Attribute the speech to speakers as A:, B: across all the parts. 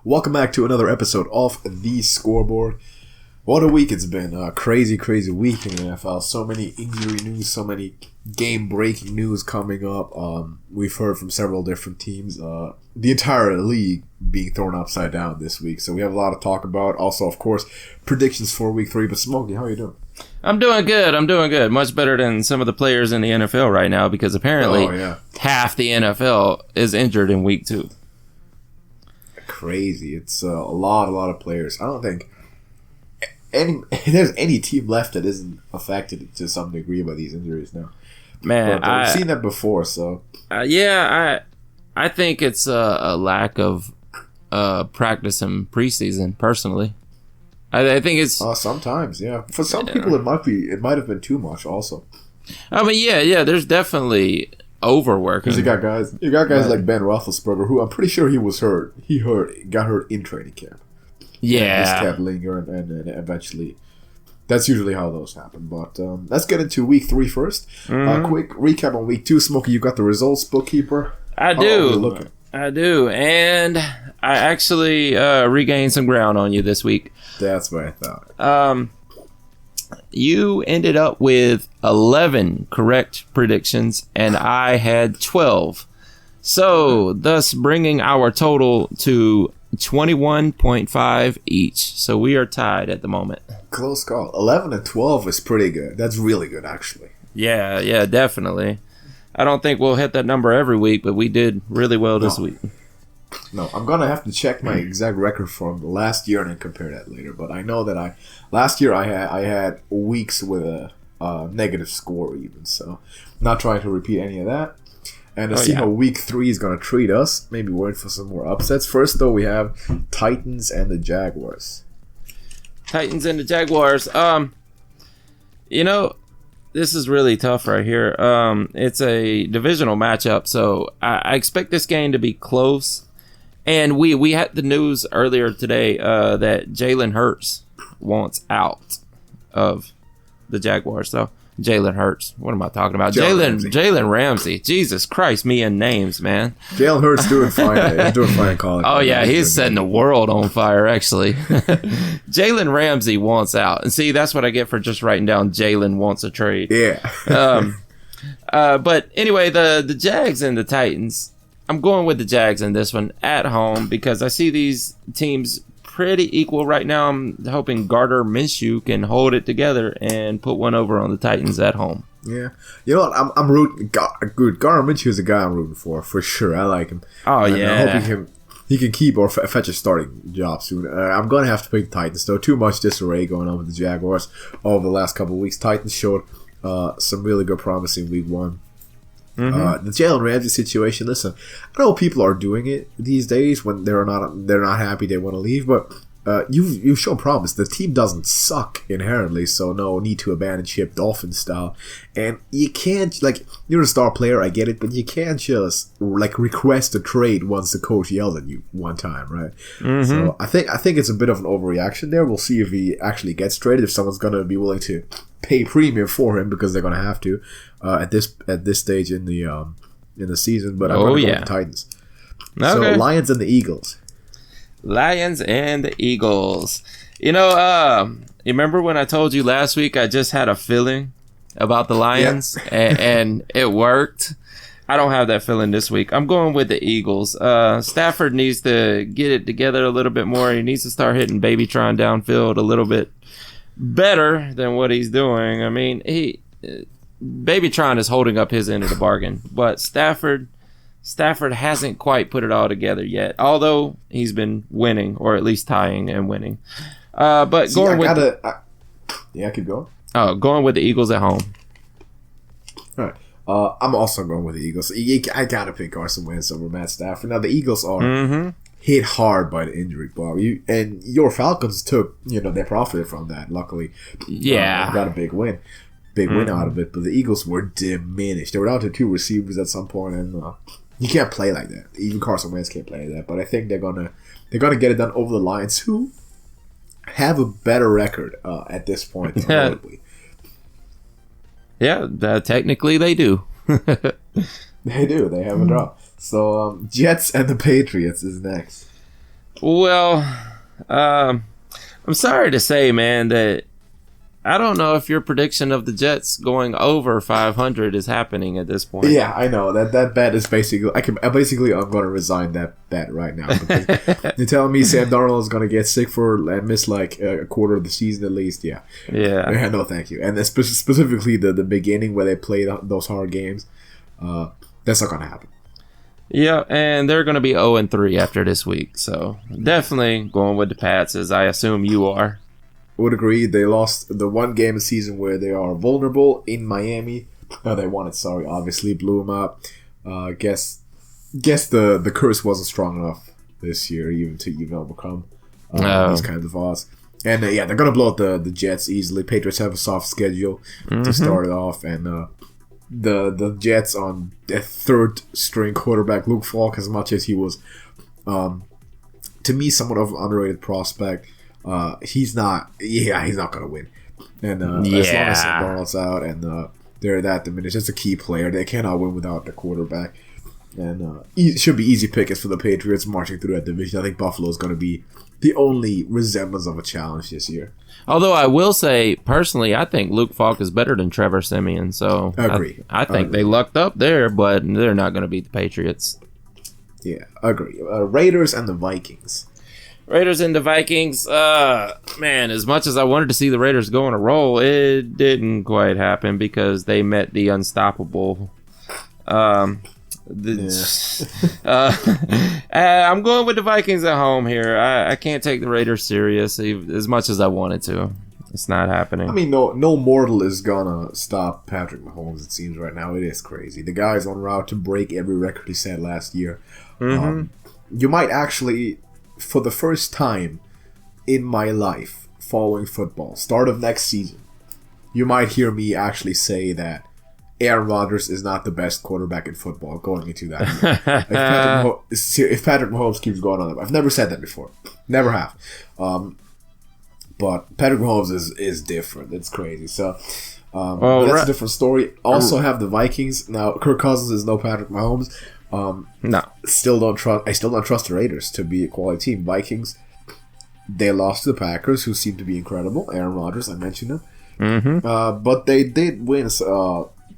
A: Welcome back to another episode of the Scoreboard. What a week it's been. A crazy week in the NFL. So many injury news, so many game-breaking news coming up. We've heard from several different teams. The entire league being thrown upside down this week. So we have a lot to talk about. Also, of course, predictions for week 3. But Smokey, how are you doing?
B: I'm doing good. Much better than some of the players in the NFL right now because apparently half the NFL is injured in week 2.
A: Crazy. It's a lot of players. I don't think there's any team left that isn't affected to some degree by these injuries now.
B: Man,
A: but I've seen that before, so
B: I think it's a lack of practice in preseason. Personally, I think it's
A: sometimes, yeah. For some people, it might have been too much. Also,
B: I mean, yeah. There's definitely overwork
A: because you got guys like Ben Roethlisberger, who I'm pretty sure he was hurt. He got hurt in training camp.
B: Yeah,
A: this kept lingering, and eventually, that's usually how those happen. But let's get into week 3 first. Quick recap on week 2. Smokey, you got the results, bookkeeper.
B: I do, and I actually regained some ground on you this week.
A: That's what I thought.
B: You ended up with 11 correct predictions, and I had 12. So, thus bringing our total to 21.5 each. So we are tied at the moment.
A: Close call. 11 and 12 is pretty good. That's really good, actually.
B: Yeah, definitely. I don't think we'll hit that number every week, but we did really well this week.
A: No, I'm going to have to check my exact record from last year and then compare that later. But I know that last year I had weeks with a negative score even. So not trying to repeat any of that. And to see how week 3 is going to treat us. Maybe wait for some more upsets. First, though, we have Titans and the Jaguars.
B: Titans and the Jaguars. This is really tough right here. It's a divisional matchup, so I expect this game to be close. And we had the news earlier today that Jalen Hurts wants out of the Jaguars. So Jalen Hurts. What am I talking about? Jalen Ramsey. Jesus Christ, me and names, man.
A: Jalen Hurts doing fine. He's doing fine in college.
B: Oh, yeah, he's setting the world on fire, actually. Jalen Ramsey wants out. And see, that's what I get for just writing down Jalen wants a trade.
A: Yeah.
B: But anyway, the Jags and the Titans. I'm going with the Jags in this one at home because I see these teams pretty equal right now. I'm hoping Gardner Minshew can hold it together and put one over on the Titans at home.
A: Yeah. You know what? I'm rooting. Good. Gardner Minshew is a guy I'm rooting for sure. I like him.
B: Oh, and yeah.
A: I hope he can keep or fetch a starting job soon. I'm going to have to pick the Titans, though. Too much disarray going on with the Jaguars over the last couple of weeks. Titans showed some really good promise in week 1. The Jalen Ramsey situation. Listen, I know people are doing it these days when they're not happy, they want to leave. But you've shown promise. The team doesn't suck inherently, so no need to abandon ship, Dolphin style. And you can't you're a star player, I get it, but you can't just request a trade once the coach yells at you one time, right? So I think it's a bit of an overreaction there. We'll see if he actually gets traded. If someone's gonna be willing to pay premium for him because they're gonna have to at this stage in the season. But I'm gonna go with the Titans. Okay. So Lions and the Eagles.
B: Lions and the Eagles. You remember when I told you last week I just had a feeling about the Lions and it worked? I don't have that feeling this week. I'm going with the Eagles. Stafford needs to get it together a little bit more. He needs to start hitting Babytron downfield a little bit better than what he's doing. I mean, Babytron is holding up his end of the bargain, but Stafford hasn't quite put it all together yet, although he's been winning, or at least tying and winning. But keep
A: going.
B: Going with the Eagles at home.
A: All right. I'm also going with the Eagles. I gotta pick Carson Wentz over Matt Stafford. Now the Eagles are hit hard by the injury bug. Your Falcons took, they profited from that. Luckily, got a big win out of it. But the Eagles were diminished. They were down to 2 receivers at some point, and you can't play like that. Even Carson Wentz can't play like that. But I think they're gonna get it done over the Lions, who have a better record at this point.
B: Yeah, technically they do.
A: They do. They have a draw. So Jets and the Patriots is next.
B: Well, I'm sorry to say, man, that I don't know if your prediction of the Jets going over 500 is happening at this point.
A: Yeah, I know that bet is basically. I'm going to resign that bet right now. Because you're telling me Sam Darnold is going to get sick and miss like a quarter of the season at least. Yeah. No, thank you. And then specifically the beginning where they play those hard games, that's not going to happen.
B: Yeah, and they're going to be 0-3 after this week. So definitely going with the Pats, as I assume you are.
A: Would agree. They lost the one game of the season where they are vulnerable in Miami. They won it. Sorry, obviously blew them up. Guess the curse wasn't strong enough this year even to overcome these kinds of odds. And they're gonna blow out the Jets easily. Patriots have a soft schedule to start it off, and the Jets on their third string quarterback Luke Falk, as much as he was to me somewhat of an underrated prospect. He's not gonna win, and as long as Darnold's out and they're that diminished, it's a key player. They cannot win without the quarterback, and it should be easy pickings for the Patriots marching through that division. I think Buffalo is going to be the only resemblance of a challenge this year.
B: Although I will say personally, I think Luke Falk is better than Trevor Siemian. So
A: agree.
B: I think they lucked up there, but they're not going to beat the Patriots.
A: Yeah, agree. Raiders and the Vikings.
B: Raiders and the Vikings, man, as much as I wanted to see the Raiders go on a roll, it didn't quite happen because they met the unstoppable. I'm going with the Vikings at home here. I can't take the Raiders serious as much as I wanted to. It's not happening.
A: I mean, no mortal is gonna stop Patrick Mahomes, it seems right now. It is crazy. The guy's on route to break every record he set last year. You might actually, for the first time in my life following football, start of next season, you might hear me actually say that Aaron Rodgers is not the best quarterback in football going into that year. If Patrick Mahomes keeps going on, I've never said that before. Never have. But Patrick Mahomes is different. It's crazy. So that's a different story. Also have the Vikings. Now, Kirk Cousins is no Patrick Mahomes. No. I still don't trust the Raiders to be a quality team. Vikings, they lost to the Packers, who seem to be incredible. Aaron Rodgers, I mentioned him. But they did win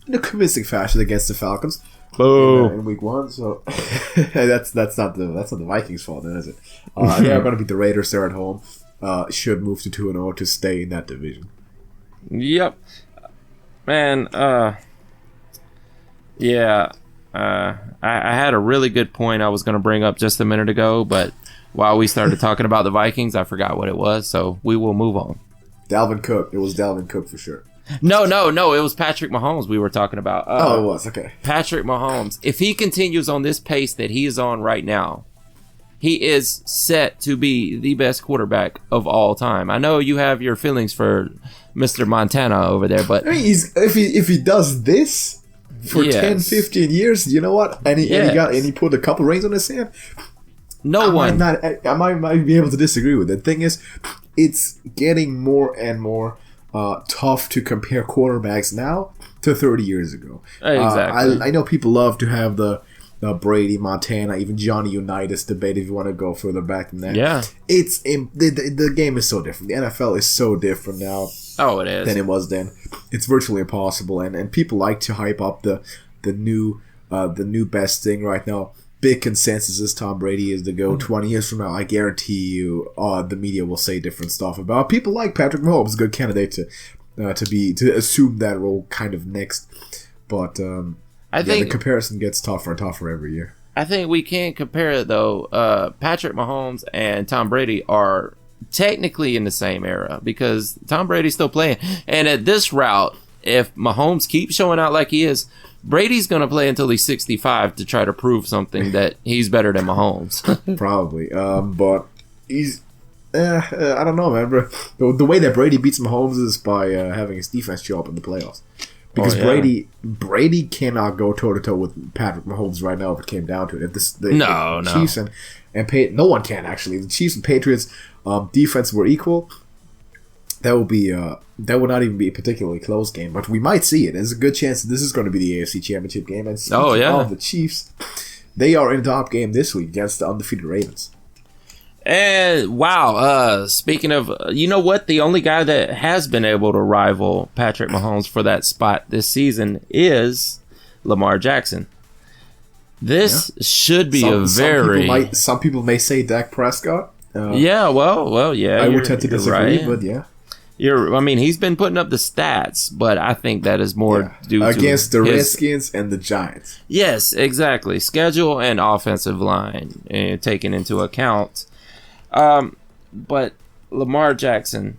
A: in a convincing fashion against the Falcons in week 1. So that's not the Vikings' fault, then, is it? They are going to beat the Raiders. They're at home. Should move to 2-0 to stay in that division.
B: Yep, man. I had a really good point I was going to bring up just a minute ago, but while we started talking about the Vikings, I forgot what it was, so we will move on.
A: Dalvin Cook. It was Dalvin Cook for sure.
B: No. It was Patrick Mahomes we were talking about.
A: It was. Okay.
B: Patrick Mahomes. If he continues on this pace that he is on right now, he is set to be the best quarterback of all time. I know you have your feelings for Mr. Montana over there, but
A: I mean, if he does this for 10, 15 years, you know what? And he put a couple rings on his hand. I might be able to disagree with it. The thing is, it's getting more and more tough to compare quarterbacks now to 30 years ago.
B: Exactly.
A: I know people love to have the Brady, Montana, even Johnny Unitas debate if you want to go further back than that.
B: Yeah.
A: The game is so different. The NFL is so different now.
B: Oh, it is.
A: Than it was then. It's virtually impossible, and people like to hype up the new best thing right now. Big consensus is Tom Brady is the GOAT. 20 years from now, I guarantee you, the media will say different stuff about people like Patrick Mahomes, a good candidate to assume that role kind of next. But I think the comparison gets tougher and tougher every year.
B: I think we can't compare it though. Patrick Mahomes and Tom Brady are technically in the same era because Tom Brady's still playing, and at this route, if Mahomes keeps showing out like he is, Brady's going to play until he's 65 to try to prove something that he's better than Mahomes.
A: Probably. But he's... I don't know, man. Bro. The way that Brady beats Mahomes is by having his defense show up in the playoffs. Because Brady cannot go toe-to-toe with Patrick Mahomes right now if it came down to it. If the Chiefs and no one can, actually. The Chiefs and Patriots defense were equal. That would not even be a particularly close game, but we might see it. There's a good chance that this is going to be the AFC Championship game. And speaking of the Chiefs, they are in the top game this week against the undefeated Ravens.
B: And wow, speaking of, you know what? The only guy that has been able to rival Patrick Mahomes for that spot this season is Lamar Jackson. This should be
A: some people may say Dak Prescott.
B: Yeah,
A: I would tend to disagree,
B: right.
A: but yeah.
B: He's been putting up the stats, but I think that is more due
A: against the Redskins and the Giants.
B: Yes, exactly. Schedule and offensive line taken into account. But Lamar Jackson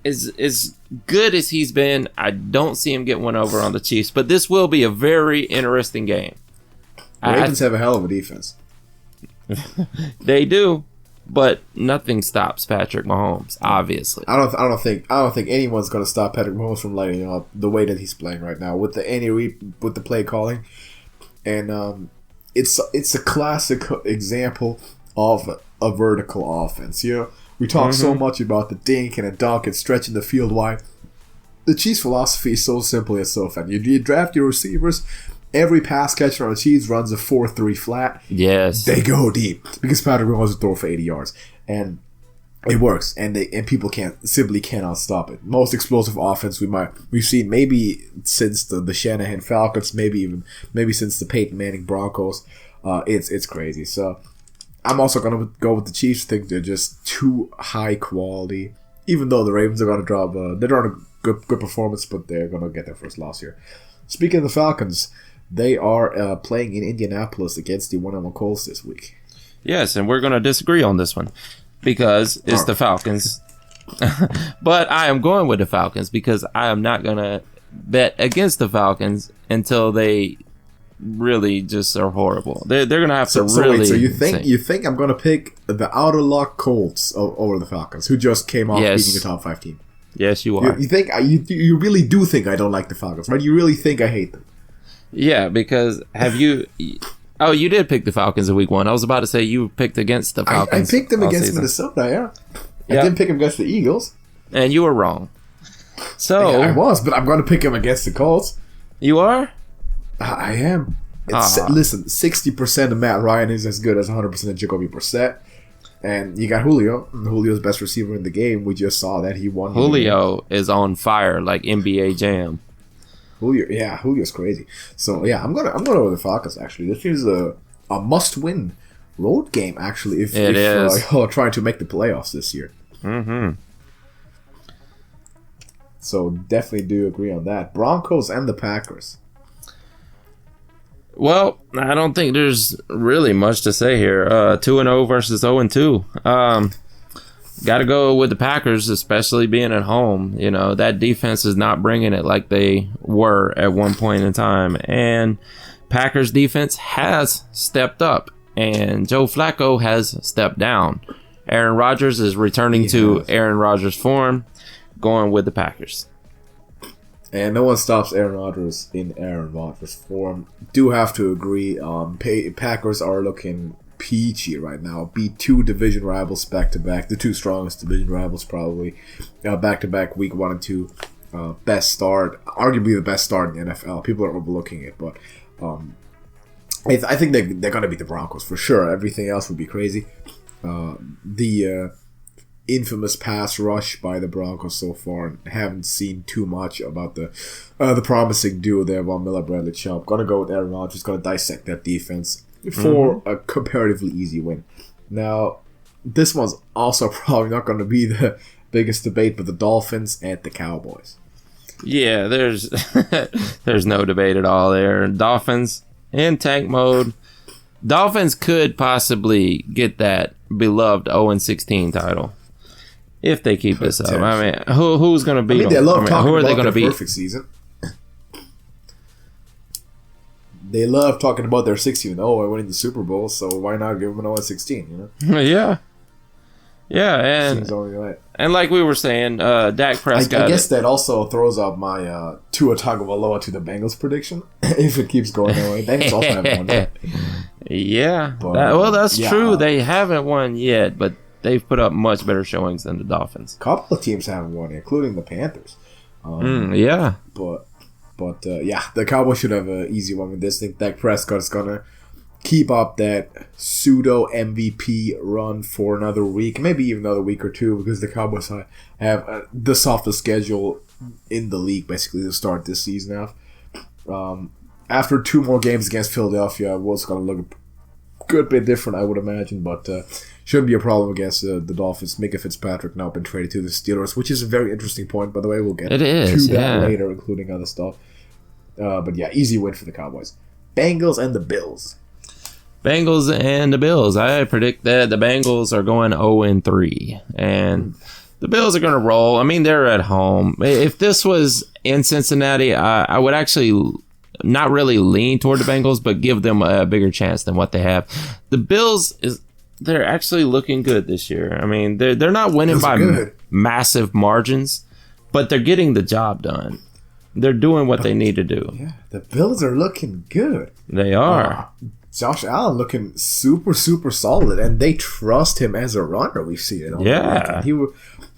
B: is good as he's been. I don't see him get one over on the Chiefs, but this will be a very interesting game.
A: The Ravens have a hell of a defense.
B: They do, but nothing stops Patrick Mahomes. Obviously,
A: I don't think anyone's going to stop Patrick Mahomes from lighting up the way that he's playing right now with the Andy Reid with the play calling, and it's a classic example of a vertical offense. We talk so much about the dink and a dunk and stretching the field wide. The Chiefs' philosophy is so simple and so fun. You draft your receivers. Every pass catcher on the Chiefs runs a 4-3 flat. Yes. They go deep because Patrick Mahomes will throw for 80 yards. And it works. And people cannot stop it. Most explosive offense we've seen maybe since the Shanahan Falcons, maybe since the Peyton Manning Broncos. It's crazy. So I'm also going to go with the Chiefs. I think they're just too high quality. Even though the Ravens are going to drop they're on a good performance, but they're going to get their first loss here. Speaking of the Falcons, they are playing in Indianapolis against the 1-1 Colts this week.
B: Yes, and we're going to disagree on this one because it's the Falcons. But I am going with the Falcons because I am not going to bet against the Falcons until they really just are horrible. They're going to have to really.
A: So you think I'm going to pick the outer lock Colts over the Falcons, who just came off beating a top 5 team?
B: Yes, you are.
A: You think you really do think I don't like the Falcons, right? You really think I hate them?
B: Yeah, because have you? Oh, you did pick the Falcons in week 1. I was about to say you picked against the Falcons.
A: I picked them against Minnesota. Yeah, I didn't pick them against the Eagles,
B: and you were wrong. So
A: yeah, I was, but I'm going to pick them against the Colts.
B: You are?
A: I am. Listen, 60% of Matt Ryan is as good as 100% of Jacoby Brissett. And you got Julio. Julio's best receiver in the game. We just saw that he won.
B: Julio is on fire like NBA Jam.
A: Julio's crazy. So yeah, I'm gonna go with the Falcons. Actually, this is a must-win road game. Actually, if you're trying to make the playoffs this year.
B: Mm-hmm.
A: So definitely do agree on that. Broncos and the Packers.
B: Well, I don't think there's really much to say here. 2-0 versus 0-2. Got to go with the Packers, especially being at home. You know, that defense is not bringing it like they were at one point in time. And Packers defense has stepped up, and Joe Flacco has stepped down. Aaron Rodgers is returning to Aaron Rodgers form, going with the Packers.
A: And no one stops Aaron Rodgers in Aaron Rodgers form. Do have to agree. Packers are looking peachy right now. Beat 2 division rivals back to back. The 2 strongest division rivals probably. Back to back week 1 and 2. Best start. Arguably the best start in the NFL. People are overlooking it, but I think they're going to beat the Broncos for sure. Everything else would be crazy. The infamous pass rush by the Broncos so far, and haven't seen too much about the promising duo there, Von Miller, Bradley Chubb. Gonna go with Aaron Rodgers, gonna dissect that defense for a comparatively easy win. Now, this one's also probably not gonna be the biggest debate, but the Dolphins and the Cowboys.
B: Yeah, there's no debate at all there. Dolphins in tank mode. Dolphins could possibly get that beloved 0-16 title. If they keep this up. I mean, who's going to beat them?
A: They love talking
B: who are
A: about
B: they going to beat?
A: Perfect season. They love talking about their 16-0 and winning the Super Bowl, so why not give them an 0-16, you know?
B: Yeah. Yeah, and
A: seems only right.
B: And like we were saying, Dak Prescott.
A: I guess that also throws up my Tua Tagovailoa to the Bengals prediction, if it keeps going that way. Bengals also haven't won yet.
B: Yeah. But, that's true. They haven't won yet, but they've put up much better showings than the Dolphins.
A: A couple of teams haven't won, including the Panthers.
B: Yeah.
A: But the Cowboys should have an easy one with this. I think Dak Prescott is going to keep up that pseudo MVP run for another week, maybe even another week or two, because the Cowboys have the softest schedule in the league basically to start this season off. After 2 more games against Philadelphia, it was going to look a good bit different, I would imagine, but shouldn't be a problem against the Dolphins. Micah Fitzpatrick now been traded to the Steelers, which is a very interesting point, by the way. We'll get to that later, including other stuff. But yeah, easy win for the Cowboys. Bengals and the Bills.
B: Bengals and the Bills. I predict that the Bengals are going 0-3, and the Bills are going to roll. I mean, they're at home. If this was in Cincinnati, I would actually not really lean toward the Bengals, but give them a bigger chance than what they have. The Bills they're actually looking good this year. I mean, they're not winning by massive margins, but they're getting the job done. They're doing what they need to do.
A: Yeah, the Bills are looking good.
B: They are.
A: Josh Allen looking super, super solid, and they trust him as a runner. We've seen it.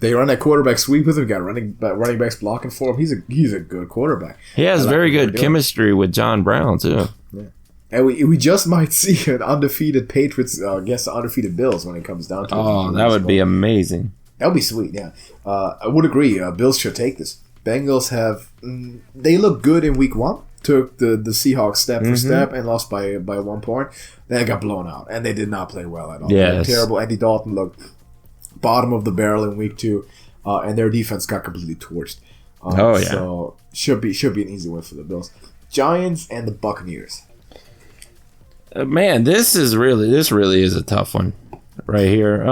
A: They run that quarterback sweep with him. Got running backs blocking for him. He's a good quarterback.
B: He has very good chemistry with John Brown too.
A: Yeah. And we just might see an undefeated Patriots against the undefeated Bills when it comes down to it.
B: Oh, that would be amazing.
A: That would be sweet, yeah. I would agree. Bills should take this. Bengals they look good in week 1. Took the Seahawks step for step and lost by 1 point. They got blown out, and they did not play well at all.
B: Yes.
A: Terrible. Andy Dalton looked bottom of the barrel in week 2, and their defense got completely torched. So should be an easy win for the Bills. Giants and the Buccaneers.
B: Man, this really is a tough one right here.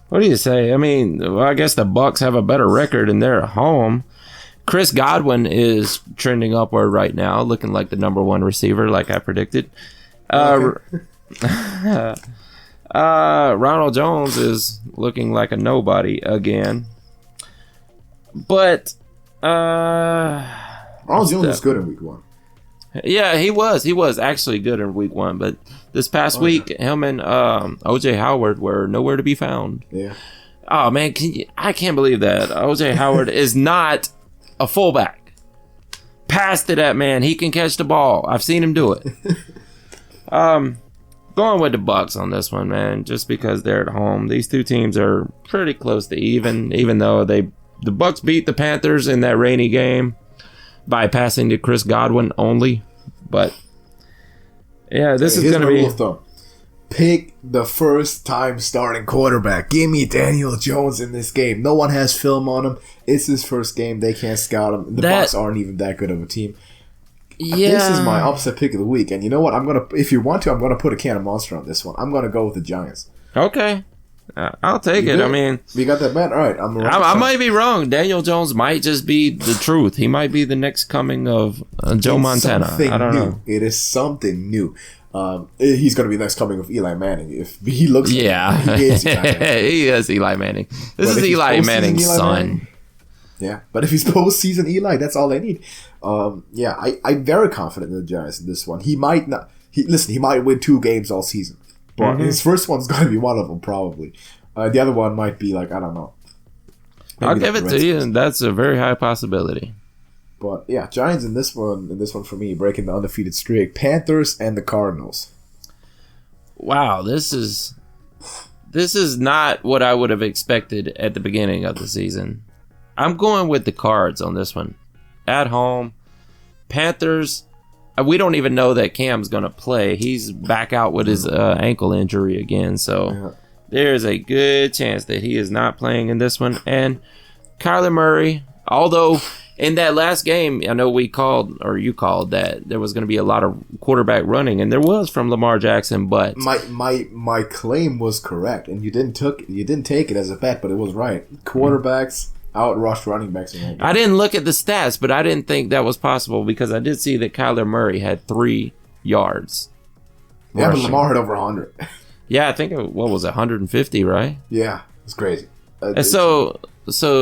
B: What do you say? I mean, I guess the Bucs have a better record and they're at home. Chris Godwin is trending upward right now, looking like the number 1 receiver, like I predicted. Ronald Jones is looking like a nobody again. But
A: Ronald Jones was good in week 1.
B: Yeah, he was actually good in week 1, but this past week, him and OJ Howard were nowhere to be found.
A: Yeah.
B: Oh man, I can't believe that OJ Howard is not a fullback. Pass to that man. He can catch the ball. I've seen him do it. Going with the Bucs on this one, man, just because they're at home. These two teams are pretty close to even though the Bucs beat the Panthers in that rainy game by passing to Chris Godwin only. But yeah, this is going to be...
A: Pick the first time starting quarterback. Give me Daniel Jones in this game. No one has film on him. It's his first game. They can't scout him. The Bucs aren't even that good of a team. Yeah. This is my upset pick of the week. And you know what? If you want to, I'm gonna put a can of Monster on this one. I'm gonna go with the Giants.
B: Okay. I'll take it. I mean,
A: you got that bet? All right.
B: I might be wrong. Daniel Jones might just be the truth. He might be the next coming of Joe Montana. I don't know.
A: It is something new. He's going to be the next coming of Eli Manning. If he looks,
B: he is Eli Manning. He is Eli Manning. This is Eli Manning's son.
A: Yeah, but if he's postseason Eli, that's all they need. I'm very confident in the Giants in this one. He might not. He might win 2 games all season, but his first one's going to be one of them probably. The other one might be like, I don't know.
B: I'll give it to you, and that's a very high possibility.
A: But yeah, Giants in this one for me, breaking the undefeated streak. Panthers and the Cardinals.
B: Wow, this is not what I would have expected at the beginning of the season. I'm going with the Cards on this one. At home, Panthers. We don't even know that Cam's going to play. He's back out with his ankle injury again, so there's a good chance that he is not playing in this one. And Kyler Murray, although in that last game, I know you called that there was going to be a lot of quarterback running, and there was from Lamar Jackson. But
A: my claim was correct, and you didn't take it as a bet, but it was right. Quarterbacks outrushed running backs.
B: I didn't look at the stats, but I didn't think that was possible because I did see that Kyler Murray had 3 yards.
A: Yeah, rushing. But Lamar had over 100.
B: Yeah, I think what was it, 150, right?
A: Yeah, it's crazy.
B: And so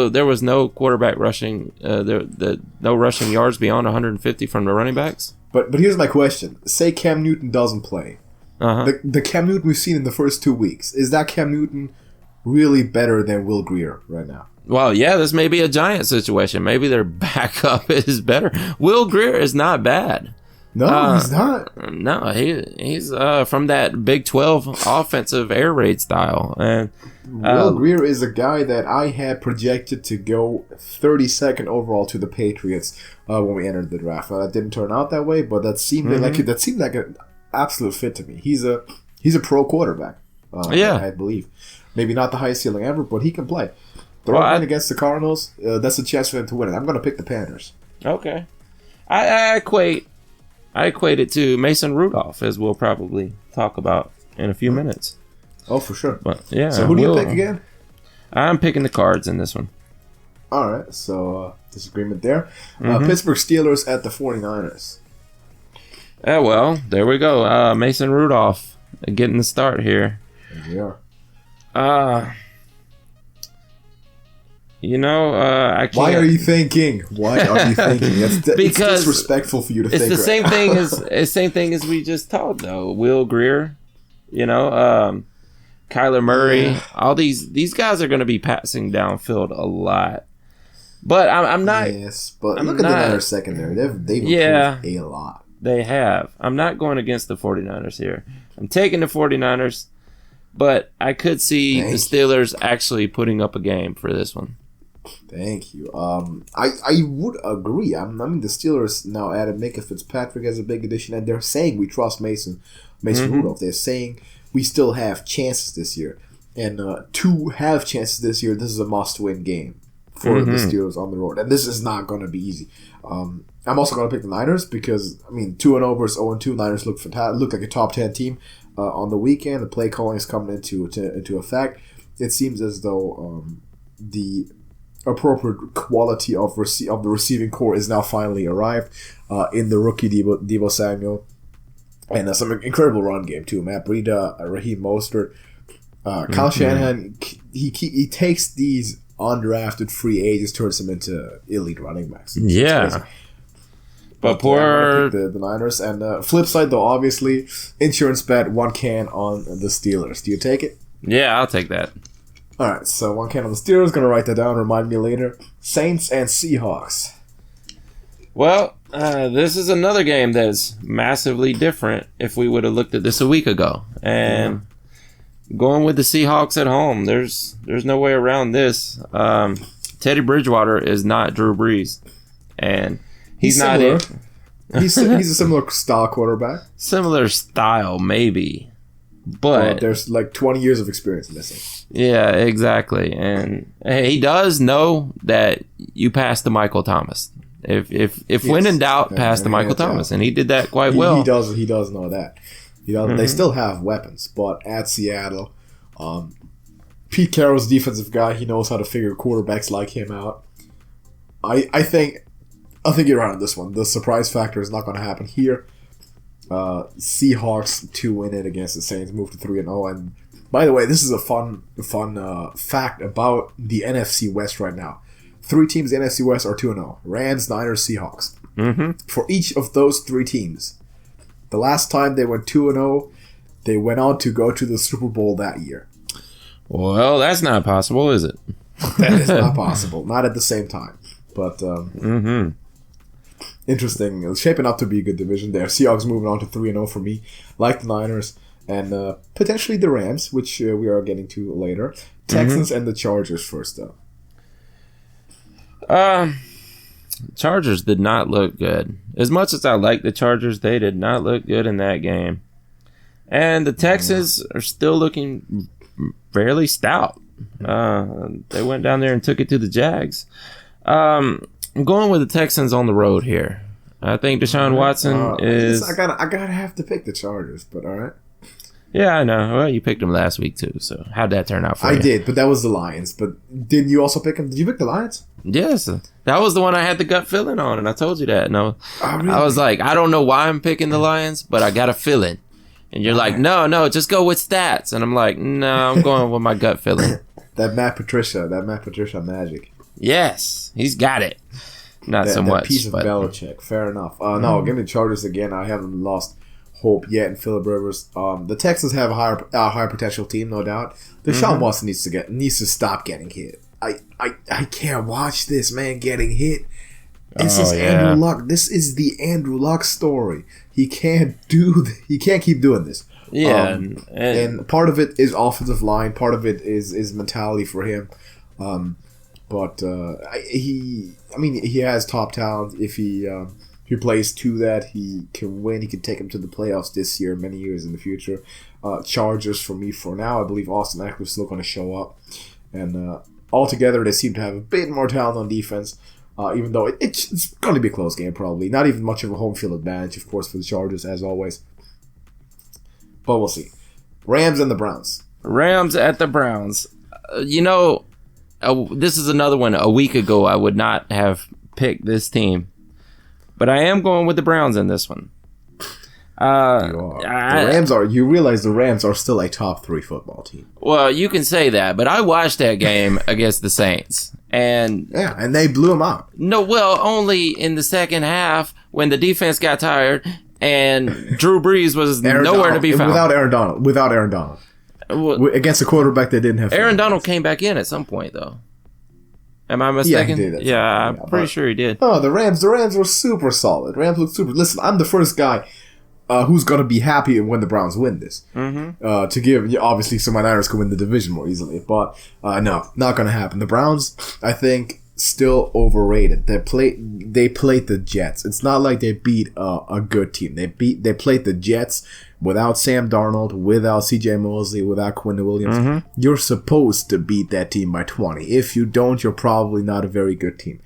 B: there was no quarterback rushing, no rushing yards beyond 150 from the running backs.
A: But here's my question: say Cam Newton doesn't play. The Cam Newton we've seen in the first 2 weeks, is that Cam Newton really better than Will Grier right now?
B: Well, yeah, this may be a Giant situation. Maybe their backup is better. Will Grier is not bad.
A: No, he's not.
B: No, he's from that Big 12 offensive air raid style. And
A: Will Greer is a guy that I had projected to go 32nd overall to the Patriots when we entered the draft. That didn't turn out that way, but that seemed like an absolute fit to me. He's a pro quarterback. I believe. Maybe not the highest ceiling ever, but he can play. Throw him in against the Cardinals. That's a chance for them to win it. I'm going to pick the Panthers.
B: Okay. I equate it to Mason Rudolph, as we'll probably talk about in a few minutes.
A: Oh, for sure.
B: But yeah.
A: So who do you pick again?
B: I'm picking the Cards in this one.
A: All right. So disagreement there. Pittsburgh Steelers at the 49ers.
B: Yeah, well, there we go. Mason Rudolph getting the start here.
A: There we are.
B: I can't.
A: Why are you thinking? It's
B: because
A: disrespectful for you to think.
B: It's the same thing as we just talked though. Will Greer, Kyler Murray, all these guys are going to be passing downfield a lot. But I'm not.
A: Yes, but look at the Niners secondary. They've improved a lot.
B: They have. I'm not going against the 49ers here. I'm taking the 49ers, but I could see the Steelers actually putting up a game for this one.
A: Thank you. I would agree. I mean, the Steelers now added Minka Fitzpatrick as a big addition, and they're saying we trust Mason Rudolph. They're saying we still have chances this year. And to have chances this year, this is a must-win game for the Steelers on the road. And this is not going to be easy. I'm also going to pick the Niners because, 2-0 versus 0-2. Niners look fantastic, look like a top 10 team on the weekend. The play calling is coming into effect. It seems as though the appropriate quality of the receiving core is now finally arrived in the rookie Deebo Samuel. And some incredible run game, too. Matt Breida, Raheem Mostert. Kyle Shanahan, he takes these undrafted free agents, turns them into elite running backs.
B: Yeah. But poor...
A: the Niners. And flip side, though, obviously, insurance bet, 1 can on the Steelers. Do you take it?
B: Yeah, I'll take that.
A: All right, so 1 can on the Steelers. Going to write that down. Remind me later. Saints and Seahawks.
B: Well, this is another game that's massively different if we would have looked at this a week ago. And going with the Seahawks at home, there's no way around this. Teddy Bridgewater is not Drew Brees. And he's not it.
A: He's a similar style quarterback.
B: Similar style, maybe. But
A: there's like 20 years of experience missing.
B: Yeah, exactly. And he does know that you pass to Michael Thomas. If when in doubt, pass to Michael Thomas, and he did that quite well.
A: He does know that. They still have weapons, but at Seattle, Pete Carroll's defensive guy, he knows how to figure quarterbacks like him out. I think you're right on this one. The surprise factor is not going to happen here. Seahawks to win it against the Saints, move to 3-0. And by the way, this is a fun fact about the NFC West right now. 3 teams in the NFC West are 2-0. Rams, Niners, Seahawks. For each of those 3 teams, the last time they went 2-0, they went on to go to the Super Bowl that year.
B: Well, that's not possible, is it?
A: That is not possible. Not at the same time. But interesting. It's shaping up to be a good division there. Seahawks moving on to 3-0 for me, like the Niners, and potentially the Rams, which we are getting to later. Texans and the Chargers first, though.
B: Chargers did not look good. As much as I like the Chargers, they did not look good in that game. And the Texans are still looking fairly stout. They went down there and took it to the Jags. I'm going with the Texans on the road here. I think Deshaun Watson is...
A: I gotta have to pick the Chargers, but all right.
B: Yeah, I know. Well, you picked them last week, too. So how'd that turn out for you?
A: I did, but that was the Lions. But didn't you also pick them? Did you pick the Lions?
B: Yes. That was the one I had the gut feeling on, and I told you that. No,
A: really?
B: I was like, I don't know why I'm picking the Lions, but I got a feeling. And you're like, no, just go with stats. And I'm like, no, I'm going with my gut feeling.
A: That Matt Patricia magic.
B: Yes, he's got it. Not so much.
A: That piece of Belichick. Fair enough. No, give me the Chargers again. I haven't lost hope yet in Phillip Rivers. The Texans have a higher potential team, no doubt. Deshaun Watson needs to stop getting hit. I can't watch this man getting hit This is Andrew Luck. This is the Andrew Luck story. He can't keep doing this.
B: Yeah,
A: and part of it is offensive line. Part of it is mentality for him. But he has top talent. If he plays to that, he can win. He can take him to the playoffs this year, many years in the future. Chargers for me for now. I believe Austin Eckler's still going to show up, and altogether they seem to have a bit more talent on defense. Even though it's going to be a close game, probably not even much of a home field advantage, of course, for the Chargers as always. But we'll see. Rams and the Browns.
B: Rams at the Browns. This is another one. A week ago, I would not have picked this team, but I am going with the Browns in this one.
A: You realize the Rams are still a top 3 football team.
B: Well, you can say that, but I watched that game against the Saints, and
A: they blew them out.
B: No, well, only in the second half when the defense got tired and Drew Brees was nowhere to be found.
A: Without Aaron Donald. Against a quarterback that didn't have.
B: Aaron Donald came back in at some point, though. Am I mistaken?
A: Yeah, he did.
B: Yeah, I'm pretty sure he did.
A: Oh, the Rams were super solid. Rams looked super. Listen, I'm the first guy who's going to be happy when the Browns win this. Mm-hmm. To give, obviously, so my Niners can win the division more easily. But no, not going to happen. The Browns, I think, still overrated. They played the Jets. It's not like they beat a good team. They played the Jets without Sam Darnold, without C.J. Mosley, without Quinn Williams. Mm-hmm. You're supposed to beat that team by 20. If you don't, you're probably not a very good team.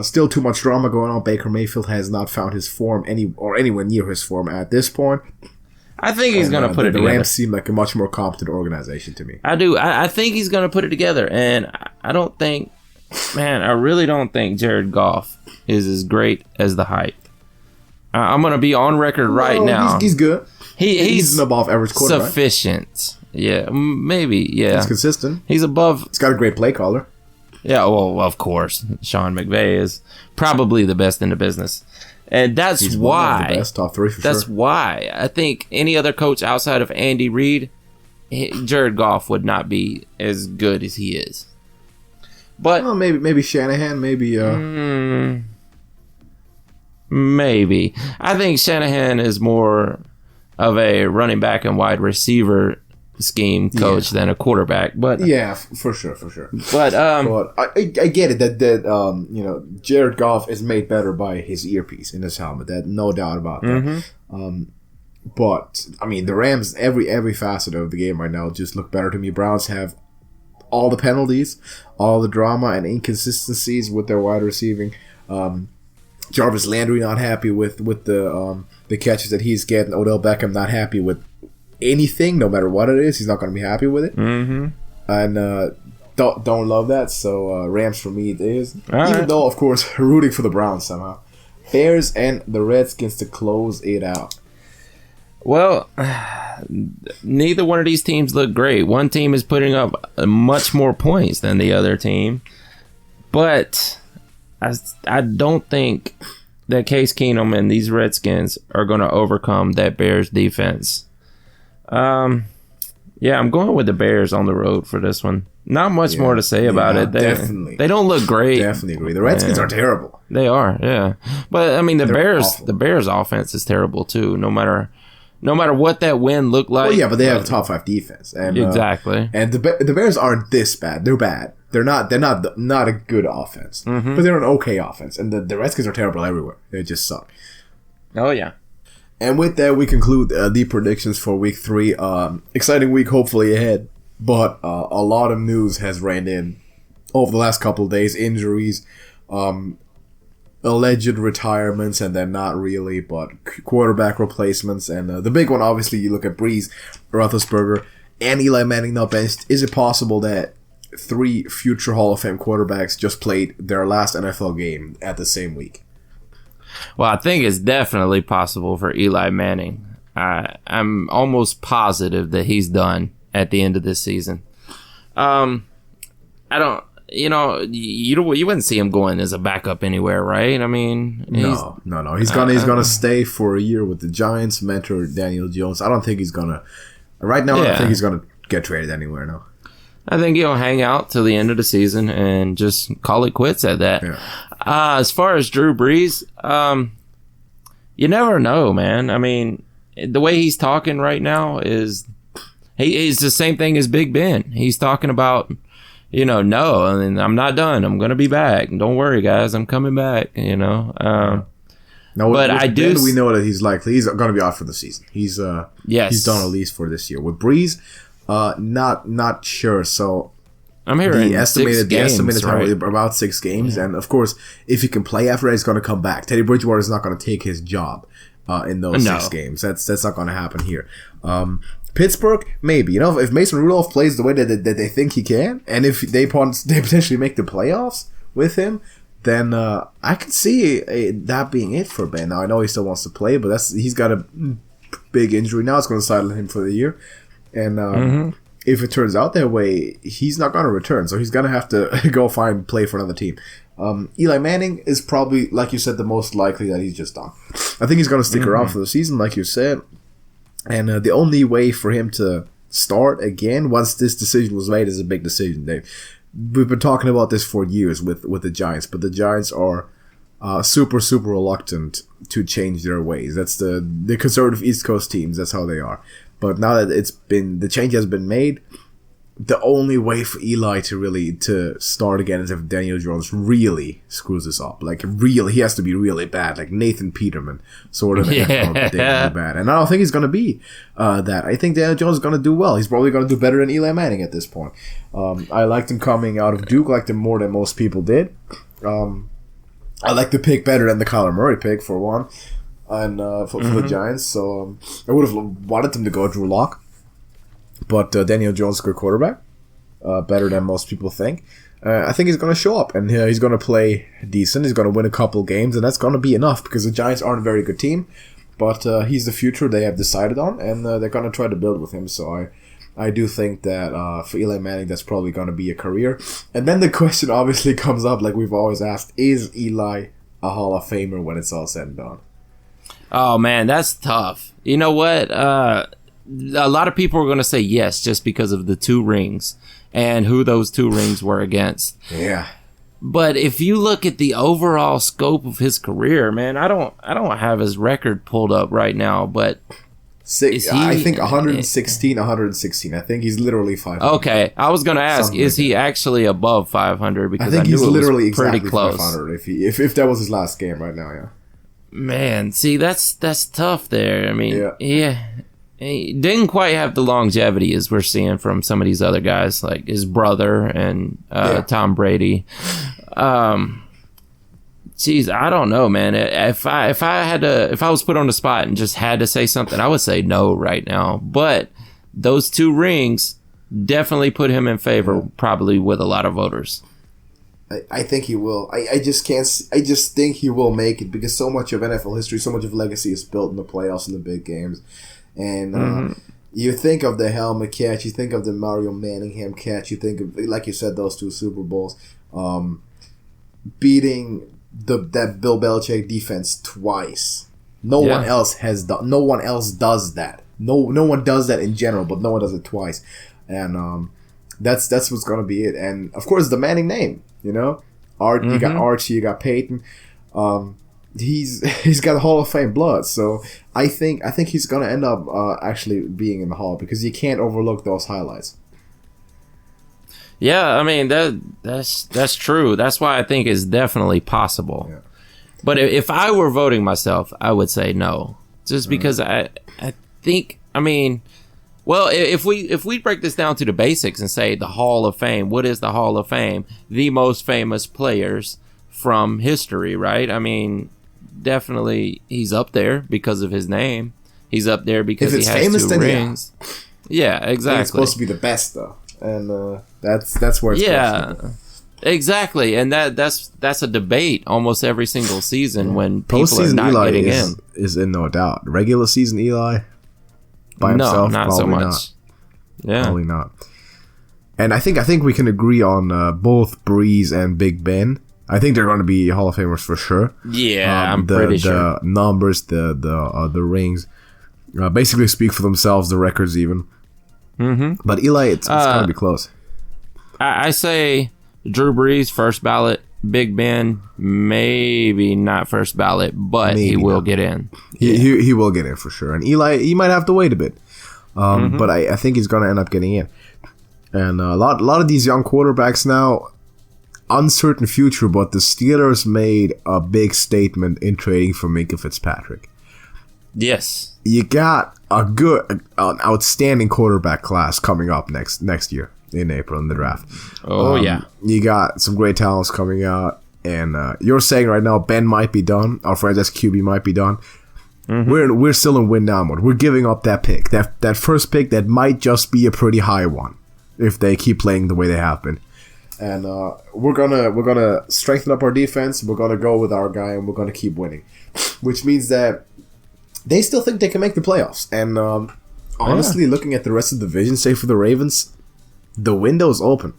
A: Still too much drama going on. Baker Mayfield has not found his form anywhere near his form at this point.
B: I think he's going to put it together.
A: The Rams seem like a much more competent organization to me.
B: I do. I think he's going to put it together. And I don't think, I really don't think Jared Goff is as great as the hype. I'm going to be on record right now.
A: He's good.
B: He's
A: an above average quarterback.
B: Sufficient. Yeah, maybe. Yeah.
A: He's consistent.
B: He's above.
A: He's got a great play caller.
B: Yeah, well, of course. Sean McVay is probably the best in the business. And that's why.
A: One of the best, top 3 for
B: That's why I think any other coach outside of Andy Reid, Jared Goff would not be as good as he is. But
A: maybe Shanahan, maybe
B: maybe. I think Shanahan is more of a running back and wide receiver scheme coach than a quarterback, but
A: yeah, for sure.
B: But
A: I get it that Jared Goff is made better by his earpiece in his helmet. That no doubt about that. Mm-hmm. But I mean, the Rams every facet of the game right now just look better to me. Browns have all the penalties, all the drama and inconsistencies with their wide receiving. Jarvis Landry not happy with the catches that he's getting. Odell Beckham not happy with anything, no matter what it is. He's not going to be happy with it. Mm-hmm. And don't love that. So Rams for me it is. Even though, of course, rooting for the Browns somehow. Bears and the Redskins to close it out.
B: Well, neither one of these teams look great. One team is putting up much more points than the other team. But I don't think that Case Keenum and these Redskins are going to overcome that Bears defense. I'm going with the Bears on the road for this one. Not much more to say about it. They don't look great.
A: Definitely agree. The Redskins are terrible.
B: They are, yeah. But I mean, the Bears offense is terrible too. No matter what that win looked like.
A: Well, yeah, but they have a top 5 defense, and
B: exactly.
A: And the Bears aren't this bad. They're bad. They're not a good offense, but they're an okay offense. And the Redskins are terrible everywhere. They just suck.
B: Oh yeah.
A: And with that, we conclude the predictions for Week 3. Exciting week, hopefully ahead. But a lot of news has rained in over the last couple of days. Injuries, alleged retirements, and then not really, but quarterback replacements. And the big one, obviously, you look at Brees, Roethlisberger, and Eli Manning not benched. Is it possible that 3 future Hall of Fame quarterbacks just played their last NFL game at the same week?
B: Well, I think it's definitely possible for Eli Manning. I'm almost positive that he's done at the end of this season. I don't, you wouldn't see him going as a backup anywhere, right? I mean,
A: no. He's gonna stay for a year with the Giants, mentor Daniel Jones. I don't think he's gonna. Right now, I don't think he's gonna get traded anywhere. No.
B: I think he'll hang out till the end of the season and just call it quits at that.
A: Yeah.
B: As far as Drew Brees, you never know, man. I mean, the way he's talking right now is he's the same thing as Big Ben. He's talking about, no, I mean, I'm not done. I'm going to be back. Don't worry, guys. I'm coming back,
A: Now,
B: but
A: with Ben, we know that he's going to be out for the season. He's done at least for this year. With Brees, not sure. So
B: I'm hearing
A: the estimated time
B: right?
A: about 6 games, and of course, if he can play after that, he's going to come back. Teddy Bridgewater is not going to take his job in those 6 games. That's not going to happen here. Pittsburgh, maybe. If Mason Rudolph plays the way that they think he can, and if they potentially make the playoffs with him, then I could see that being it for Ben. Now, I know he still wants to play, but he's got a big injury now. It's going to sideline him for the year. And if it turns out that way, he's not going to return. So he's going to have to go play for another team. Eli Manning is probably, like you said, the most likely that he's just done. I think he's going to stick around for the season, like you said. And the only way for him to start again once this decision was made is a big decision, Dave. We've been talking about this for years with the Giants, but the Giants are super, super reluctant to change their ways. That's the conservative East Coast teams. That's how they are. But now that the change has been made, the only way for Eli to start again is if Daniel Jones really screws this up. Like, really, he has to be really bad, like Nathan Peterman, sort of bad. And I don't think he's going to be that. I think Daniel Jones is going to do well. He's probably going to do better than Eli Manning at this point. I liked him coming out of Duke, liked him more than most people did. I like the pick better than the Kyler Murray pick, for one, and for the Giants. So I would have wanted them to go Drew Lock. But Daniel Jones is a good quarterback, better than most people think. I think he's going to show up, and he's going to play decent. He's going to win a couple games, and that's going to be enough because the Giants aren't a very good team. But he's the future they have decided on, and they're going to try to build with him. So I do think that for Eli Manning, that's probably going to be a career. And then the question obviously comes up, like we've always asked, is Eli a Hall of Famer when it's all said and done?
B: Oh, man, that's tough. You know what? A lot of people are going to say yes just because of the 2 rings and who those 2 rings were against.
A: Yeah.
B: But if you look at the overall scope of his career, man, I don't have his record pulled up right now, but
A: I think 116. I think he's literally 500.
B: Okay, I was going to ask, is he actually above 500? Because I think he's literally pretty close.
A: 500 if that was his last game right now, yeah.
B: Man, see, that's tough there. I mean, yeah. He didn't quite have the longevity as we're seeing from some of these other guys, like his brother and Tom Brady. Geez, I don't know, man. If I was put on the spot and just had to say something, I would say no right now. But those 2 rings definitely put him in favor, probably with a lot of voters.
A: I think he will. I just think he will make it because so much of NFL history, so much of legacy is built in the playoffs and the big games. And you think of the helmet catch, you think of the Mario Manningham catch, you think of, like you said, those 2 Super Bowls, beating that Bill Belichick defense twice. No one else does that. No one does that in general, but no one does it twice. And that's what's gonna be it. And of course, the Manning name. You got Archie, you got Peyton. He's got Hall of Fame blood, so I think he's gonna end up actually being in the Hall because you can't overlook those highlights.
B: Yeah, I mean that's true. That's why I think it's definitely possible. Yeah. But if I were voting myself, I would say no, just because I think, I mean, well, if we break this down to the basics and say the Hall of Fame, what is the Hall of Fame? The most famous players from history, right? I mean, definitely he's up there because of his name. He's up there because he has 2 rings. Yeah, exactly.
A: It's supposed to be the best though, and that's where it's questionable.
B: Exactly, and that's a debate almost every single season when people are not
A: Eli
B: getting
A: is in no doubt. Regular season Eli by himself,
B: not so much. Not. Yeah,
A: probably not. And I think we can agree on both Breeze and Big Ben. I think they're going to be Hall of Famers for sure.
B: Yeah, I'm pretty sure.
A: The numbers, the rings, basically speak for themselves. The records even. Mm-hmm. But Eli, it's going to be close.
B: I say Drew Brees, first ballot. Big Ben, maybe not first ballot, but maybe he will get in.
A: He will get in for sure. And Eli, he might have to wait a bit. But I think he's going to end up getting in. And a lot of these young quarterbacks now, uncertain future, but the Steelers made a big statement in trading for Minkah Fitzpatrick.
B: Yes.
A: You got an outstanding quarterback class coming up next year in April in the draft.
B: Yeah.
A: You got some great talents coming out. And you're saying right now Ben might be done. Our franchise QB might be done. We're still in win now mode. We're giving up that pick. That first pick that might just be a pretty high one if they keep playing the way they have been. And we're gonna strengthen up our defense. We're gonna go with our guy, and we're gonna keep winning, which means that they still think they can make the playoffs. And honestly, looking at the rest of the division, say for the Ravens, the window's open.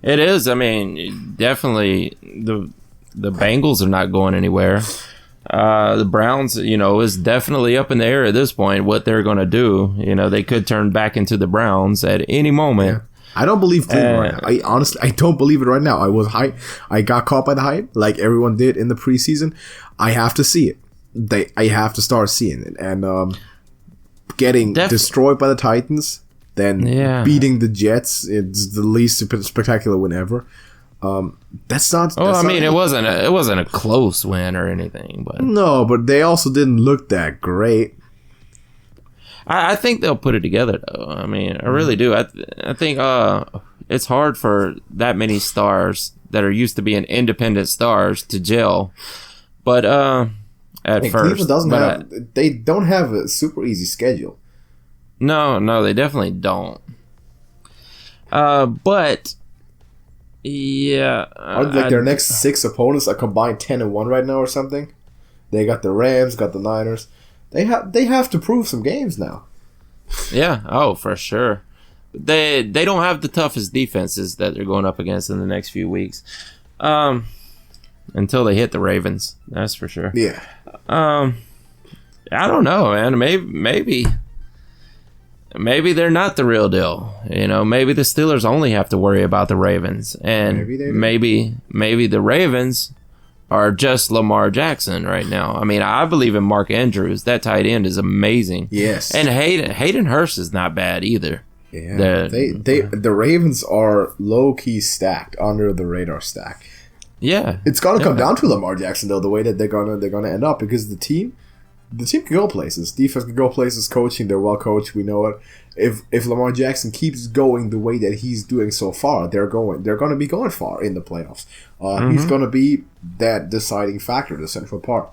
B: It is. I mean, definitely the Bengals are not going anywhere. The Browns, is definitely up in the air at this point what they're going to do. They could turn back into the Browns at any moment. Yeah.
A: I don't believe Cleveland right now. I don't believe it right now. I was hype. I got caught by the hype like everyone did in the preseason. I have to see it. I have to start seeing it. And getting destroyed by the Titans, then beating the Jets, it's the least spectacular win ever. That's not.
B: It wasn't a close win or anything, but
A: no, but they also didn't look that great.
B: I think they'll put it together, though. I mean, I really do. I think it's hard for that many stars that are used to being independent stars to gel. But at first,
A: they don't have a super easy schedule.
B: No, they definitely don't. But yeah,
A: their next 6 opponents are combined 10-1 right now or something. They got the Rams, got the Niners. They have to prove some games now.
B: Yeah, for sure. They don't have the toughest defenses that they're going up against in the next few weeks. Until they hit the Ravens, that's for sure.
A: Yeah.
B: I don't know, man. Maybe they're not the real deal. Maybe the Steelers only have to worry about the Ravens, and maybe the Ravens are just Lamar Jackson right now. I mean, I believe in Mark Andrews. That tight end is amazing.
A: Yes.
B: And Hayden Hurst is not bad either.
A: Yeah. The Ravens are low key stacked, under the radar stack.
B: Yeah.
A: It's gonna come down to Lamar Jackson though, the way that they're gonna end up, because the team can go places. Defense can go places. Coaching, they're well coached. We know it. If Lamar Jackson keeps going the way that he's doing so far, they're going to be going far in the playoffs. He's going to be that deciding factor, the central part.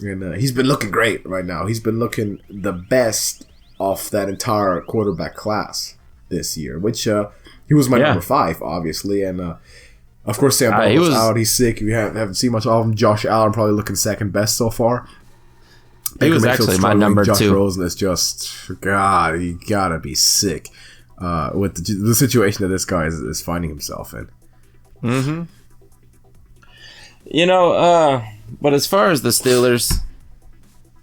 A: And he's been looking great right now. He's been looking the best of that entire quarterback class this year, which he was my number 5, obviously. And of course, Sam Darnold's out. He's sick. We haven't seen much of him. Josh Allen probably looking second best so far.
B: He was actually my number 2.
A: Josh Rosen is just, God, he gotta be sick with the situation that this guy is finding himself in.
B: But as far as the Steelers,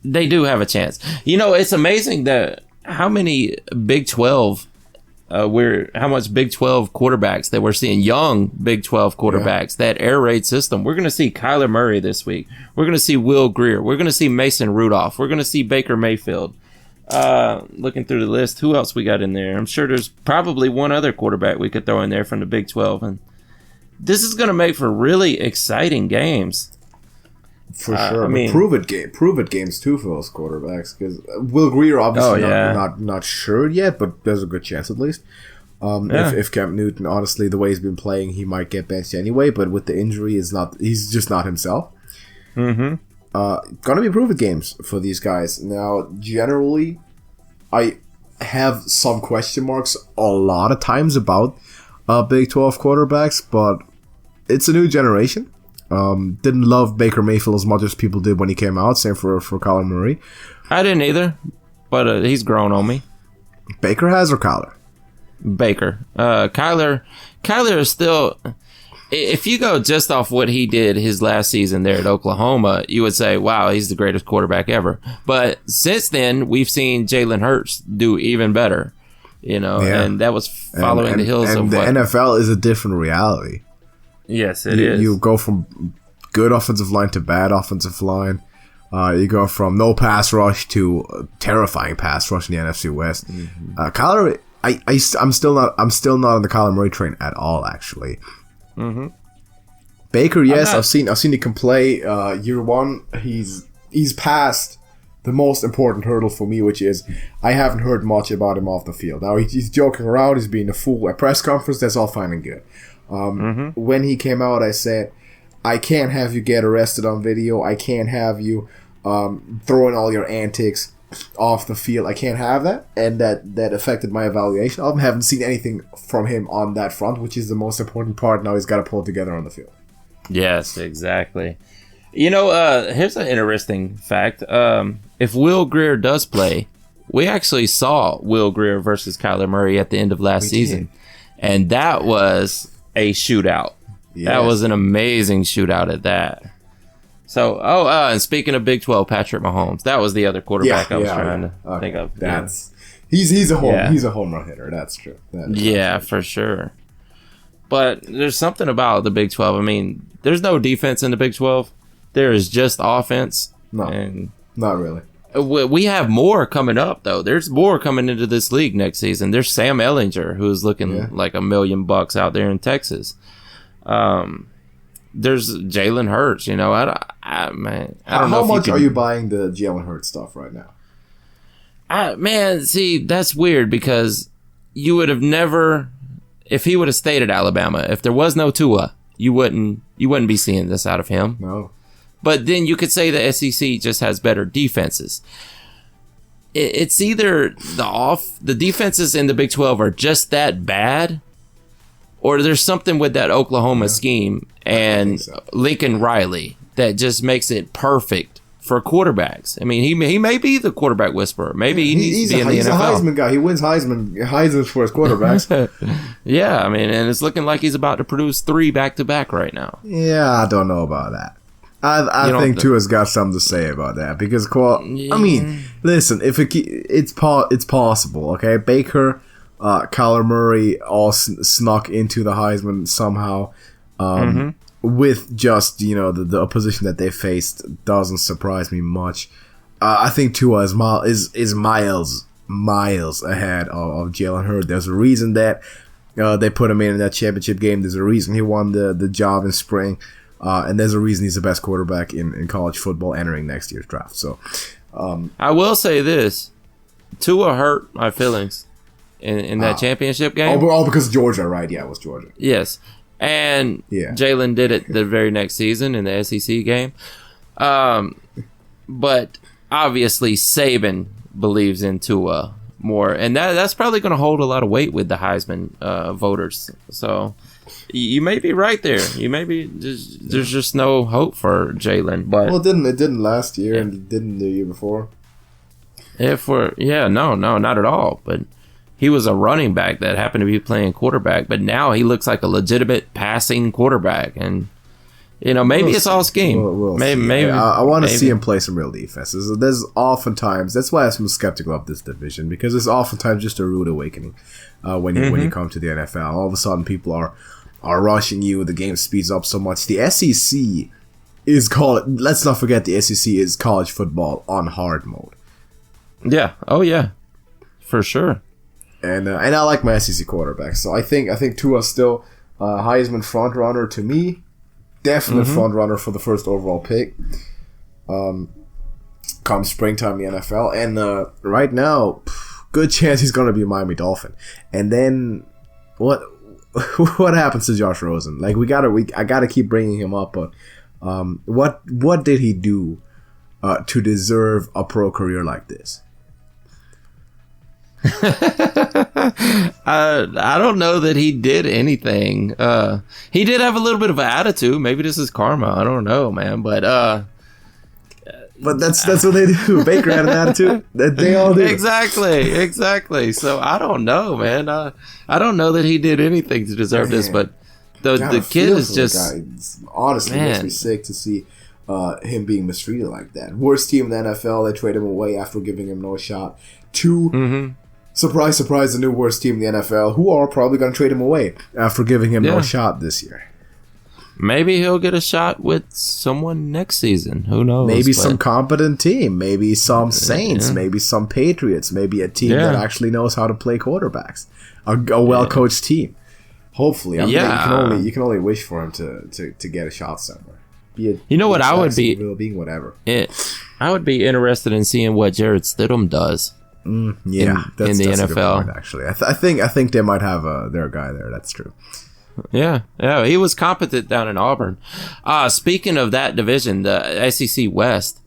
B: they do have a chance. It's amazing that how many Big 12 how much Big 12 quarterbacks that we're seeing, young Big 12 quarterbacks, that air raid system. We're going to see Kyler Murray this week. We're going to see Will Grier. We're going to see Mason Rudolph. We're going to see Baker Mayfield. Looking through the list, who else we got in there? I'm sure there's probably one other quarterback we could throw in there from the Big 12. And this is going to make for really exciting games.
A: For sure. Prove it games too for those quarterbacks, because Will Grier obviously not sure yet, but there's a good chance at least. If Cam Newton, honestly, the way he's been playing, he might get benched anyway, but with the injury, he's just not himself. Gonna be prove it games for these guys. Now, generally, I have some question marks a lot of times about Big 12 quarterbacks, but it's a new generation. Didn't love Baker Mayfield as much as people did when he came out. Same for Kyler Murray.
B: I didn't either, but he's grown on me.
A: Baker has or Kyler?
B: Baker. Kyler is still... If you go just off what he did his last season there at Oklahoma, you would say, wow, he's the greatest quarterback ever. But since then, we've seen Jalen Hurts do even better. and that was following the heels of
A: the
B: what
A: NFL is a different reality.
B: Yes, it is.
A: You go from good offensive line to bad offensive line. You go from no pass rush to terrifying pass rush in the NFC West. Kyler, I'm still not on the Kyler Murray train at all. Actually, Baker, yes, I've seen he can play. Year one, he's passed the most important hurdle for me, which is I haven't heard much about him off the field. Now he's joking around, he's being a fool at press conference. That's all fine and good. When he came out, I said, I can't have you get arrested on video. I can't have you throwing all your antics off the field. I can't have that. And that affected my evaluation of him. Haven't seen anything from him on that front, which is the most important part. Now he's got to pull it together on the field.
B: Yes, exactly. Here's an interesting fact. If Will Grier does play, we actually saw Will Grier versus Kyler Murray at the end of last season. And that was a shootout. Yes. That was an amazing shootout at that. So, and speaking of Big 12, Patrick Mahomes, that was the other quarterback I was trying to think of.
A: He's a home run hitter. That's true.
B: For sure. But there's something about the Big 12. I mean, there's no defense in the Big 12. There is just offense.
A: No,
B: and
A: not really.
B: We have more coming up, though. There's more coming into this league next season. There's Sam Ehlinger, who's looking like $1 million out there in Texas. There's Jalen Hurts. I don't know.
A: How much are you buying the Jalen Hurts stuff right now?
B: See, that's weird because you would have never, if he would have stayed at Alabama, if there was no Tua, you wouldn't be seeing this out of him.
A: No.
B: But then you could say the SEC just has better defenses. It's either the defenses in the Big 12 are just that bad, or there's something with that Oklahoma scheme and Lincoln Riley that just makes it perfect for quarterbacks. I mean, he may be the quarterback whisperer. Maybe he needs to be in the NFL.
A: He's a Heisman guy. He wins Heisman for his quarterbacks.
B: Yeah, I mean, and it's looking like he's about to produce 3 back-to-back right now.
A: Yeah, I don't know about that. I think Tua's got something to say about that because, I mean, listen, if it's possible, okay? Baker, Kyler Murray all snuck into the Heisman somehow. With just the opposition that they faced doesn't surprise me much. I think Tua is miles ahead of Jalen Hurts. There's a reason that they put him in that championship game. There's a reason he won the job in spring. And there's a reason he's the best quarterback in college football entering next year's draft. So,
B: I will say this: Tua hurt my feelings in that championship game.
A: All because of Georgia, right? Yeah, it was Georgia.
B: Yes, and Jalen did it the very next season in the SEC game. But obviously, Saban believes in Tua more, and that's probably going to hold a lot of weight with the Heisman voters. So. You may be right there. You may be. There's just no hope for Jalen. But
A: it didn't last year, and it didn't the year before.
B: No, not at all. But he was a running back that happened to be playing quarterback. But now he looks like a legitimate passing quarterback, and maybe it's all scheme. Maybe
A: I want to see him play some real defenses. There's oftentimes that's why I'm skeptical of this division because it's oftentimes just a rude awakening when you come to the NFL. All of a sudden, people are rushing you. The game speeds up so much. The SEC is let's not forget the SEC is college football on hard mode.
B: Yeah. Oh yeah. For sure.
A: And I like my SEC quarterback. So I think Tua's still Heisman front runner to me. Definite front runner for the first overall pick. Come springtime in the NFL. And right now, good chance he's going to be a Miami Dolphin. And then what happens to Josh Rosen? Like I gotta keep bringing him up, but what did he do to deserve a pro career like this?
B: I don't know that he did anything. He did have a little bit of an attitude. Maybe this is karma. I don't know, man. But
A: that's what they do. Baker had an attitude. They all do.
B: Exactly. So I don't know, man. I don't know that he did anything to deserve this, but the kid is just
A: honestly makes me sick to see him being mistreated like that. Worst team in the NFL. They trade him away after giving him no shot. 2 surprise, surprise, the new worst team in the NFL, who are probably going to trade him away after giving him no shot this year.
B: Maybe he'll get a shot with someone next season. Who knows?
A: Maybe some competent team. Maybe some Saints. Maybe some Patriots. Maybe a team that actually knows how to play quarterbacks. A well-coached team. Hopefully. You can only wish for him to get a shot somewhere. You know what I would be? Being whatever.
B: I would be interested in seeing what Jarrett Stidham does.
A: In the NFL. Point, actually, I think they might have their guy there. That's true.
B: Yeah, he was competent down in Auburn. Speaking of that division, the SEC West,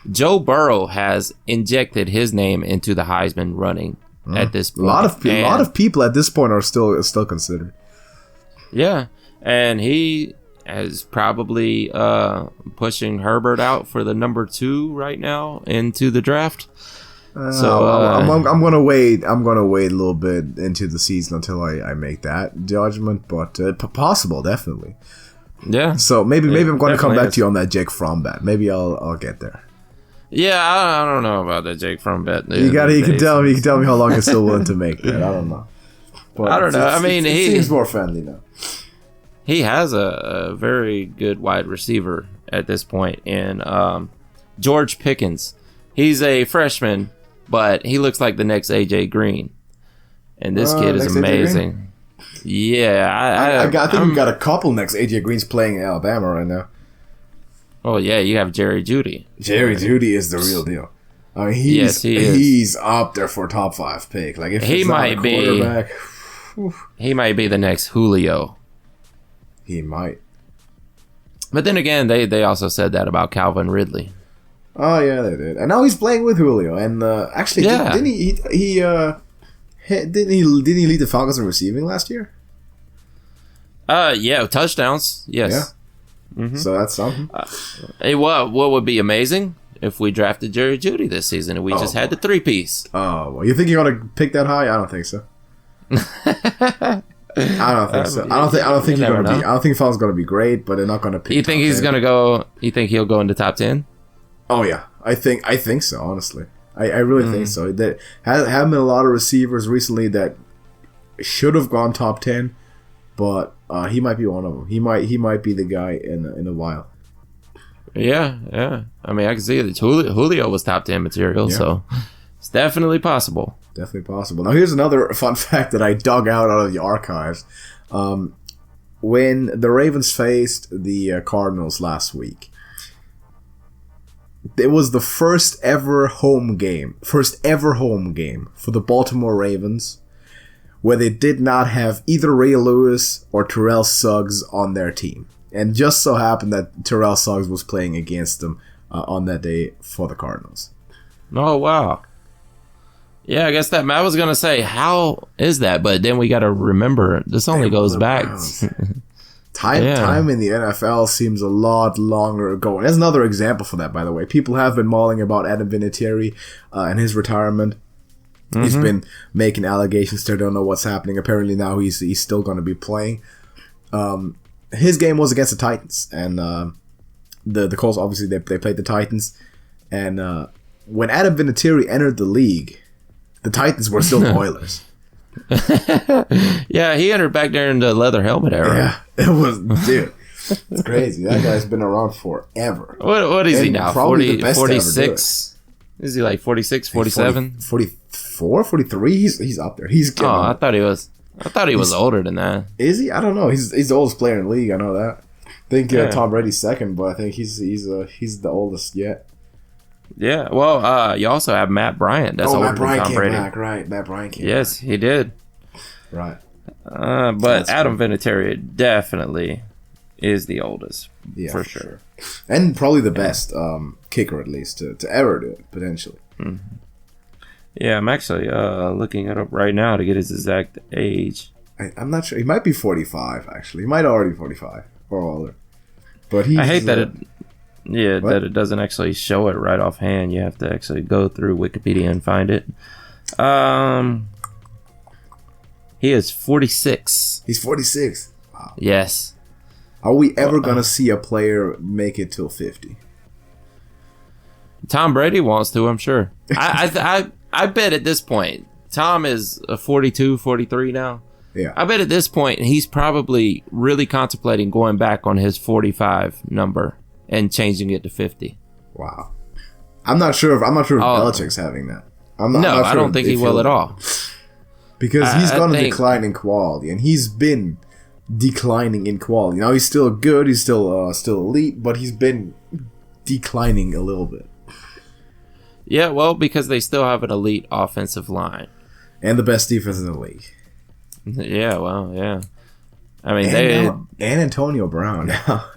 B: Joe Burrow has injected his name into the Heisman running at this point.
A: A lot of people at this point are still considered.
B: Yeah, and he is probably pushing Herbert out for the number 2 right now into the draft.
A: I'm gonna wait. I'm gonna wait a little bit into the season until I make that judgment. But possible, definitely.
B: Yeah.
A: So maybe I'm gonna come back to you on that Jake Fromm bet. Maybe I'll get there.
B: Yeah, I don't know about that Jake Fromm bet.
A: You can tell me how long you're still willing to make that. I don't know.
B: But I don't know. I mean,
A: he seems more friendly now.
B: He has a very good wide receiver at this point in George Pickens. He's a freshman. But he looks like the next AJ Green, and this kid is amazing. Yeah,
A: I think we got a couple next AJ Greens playing in Alabama right now.
B: Oh yeah, you have Jerry Jeudy.
A: Jerry Jeudy is the real deal. I mean, he's up there for top 5 pick. Like if he might be,
B: he might be the next Julio.
A: He might.
B: But then again, they also said that about Calvin Ridley.
A: Oh yeah, they did, and now he's playing with Julio. And actually, didn't he lead the Falcons in receiving last year?
B: Yeah, touchdowns. Yes.
A: Yeah. Mm-hmm. So that's something.
B: Hey, what would be amazing if we drafted Jerry Jeudy this season and we just had the 3-piece?
A: Oh, well, you think you're gonna pick that high? I don't think so. I don't think so. I don't think you're gonna be. I don't think Falcons gonna be great, but they're not gonna pick.
B: You think he's 10. Gonna go? You think he'll go into top 10?
A: Oh yeah, I think so. Honestly, I really think so. There have been a lot of receivers recently that should have gone top 10, but he might be one of them. He might be the guy in a while.
B: Yeah. I mean, I can see that Julio was top 10 material, so it's definitely possible.
A: Definitely possible. Now, here's another fun fact that I dug out of the archives. When the Ravens faced the Cardinals last week, it was the first ever home game for the Baltimore Ravens where they did not have either Ray Lewis or Terrell Suggs on their team. And just so happened that Terrell Suggs was playing against them on that day for the Cardinals.
B: Oh, wow. Yeah, I guess that I was going to say, how is that? But then we got to remember, this only goes back.
A: Time in the NFL seems a lot longer ago. And there's another example for that, by the way. People have been mauling about Adam Vinatieri and his retirement. Mm-hmm. He's been making allegations. They don't know what's happening. Apparently now he's still going to be playing. His game was against the Titans. And the Colts, obviously, they played the Titans. And when Adam Vinatieri entered the league, the Titans were still the Oilers.
B: Yeah, he entered back there in the leather helmet era.
A: Yeah, it was, dude. It's crazy. That guy's been around forever.
B: What is he now? 46? Is he like 46, 47?
A: 44, 43? He's up there. He's getting
B: I thought he was older than that.
A: Is he? I don't know. He's the oldest player in the league. I know that. I think Tom Brady's second, but I think he's the oldest yet.
B: Yeah, well, you also have Matt Bryant. That's older than Tom Brady.
A: Back, right? Matt Bryant came
B: Yes,
A: back.
B: He did.
A: Right.
B: But that's Adam Vinatieri definitely is the oldest, for sure.
A: And probably the best kicker, at least, to ever do it, potentially.
B: Mm-hmm. Yeah, I'm actually looking it up right now to get his exact age.
A: I'm not sure. He might be 45, actually. He might already be 45 or older. But
B: I hate that that it doesn't actually show it right offhand. You have to actually go through Wikipedia and find it. He is 46.
A: He's 46. Wow.
B: Yes.
A: Are we ever going to see a player make it till 50?
B: Tom Brady wants to, I'm sure. I bet at this point, Tom is 42, 43 now.
A: Yeah.
B: I bet at this point he's probably really contemplating going back on his 45 number and changing it to 50.
A: Wow. I'm not sure if Belichick's having that. I'm not sure
B: I don't think he will at all.
A: Because he's going to decline in quality, and he's been declining in quality. Now he's still good, he's still elite, but he's been declining a little bit.
B: Yeah, well, because they still have an elite offensive line.
A: And the best defense in the league.
B: Yeah, well, yeah. I mean,
A: and Antonio Brown now.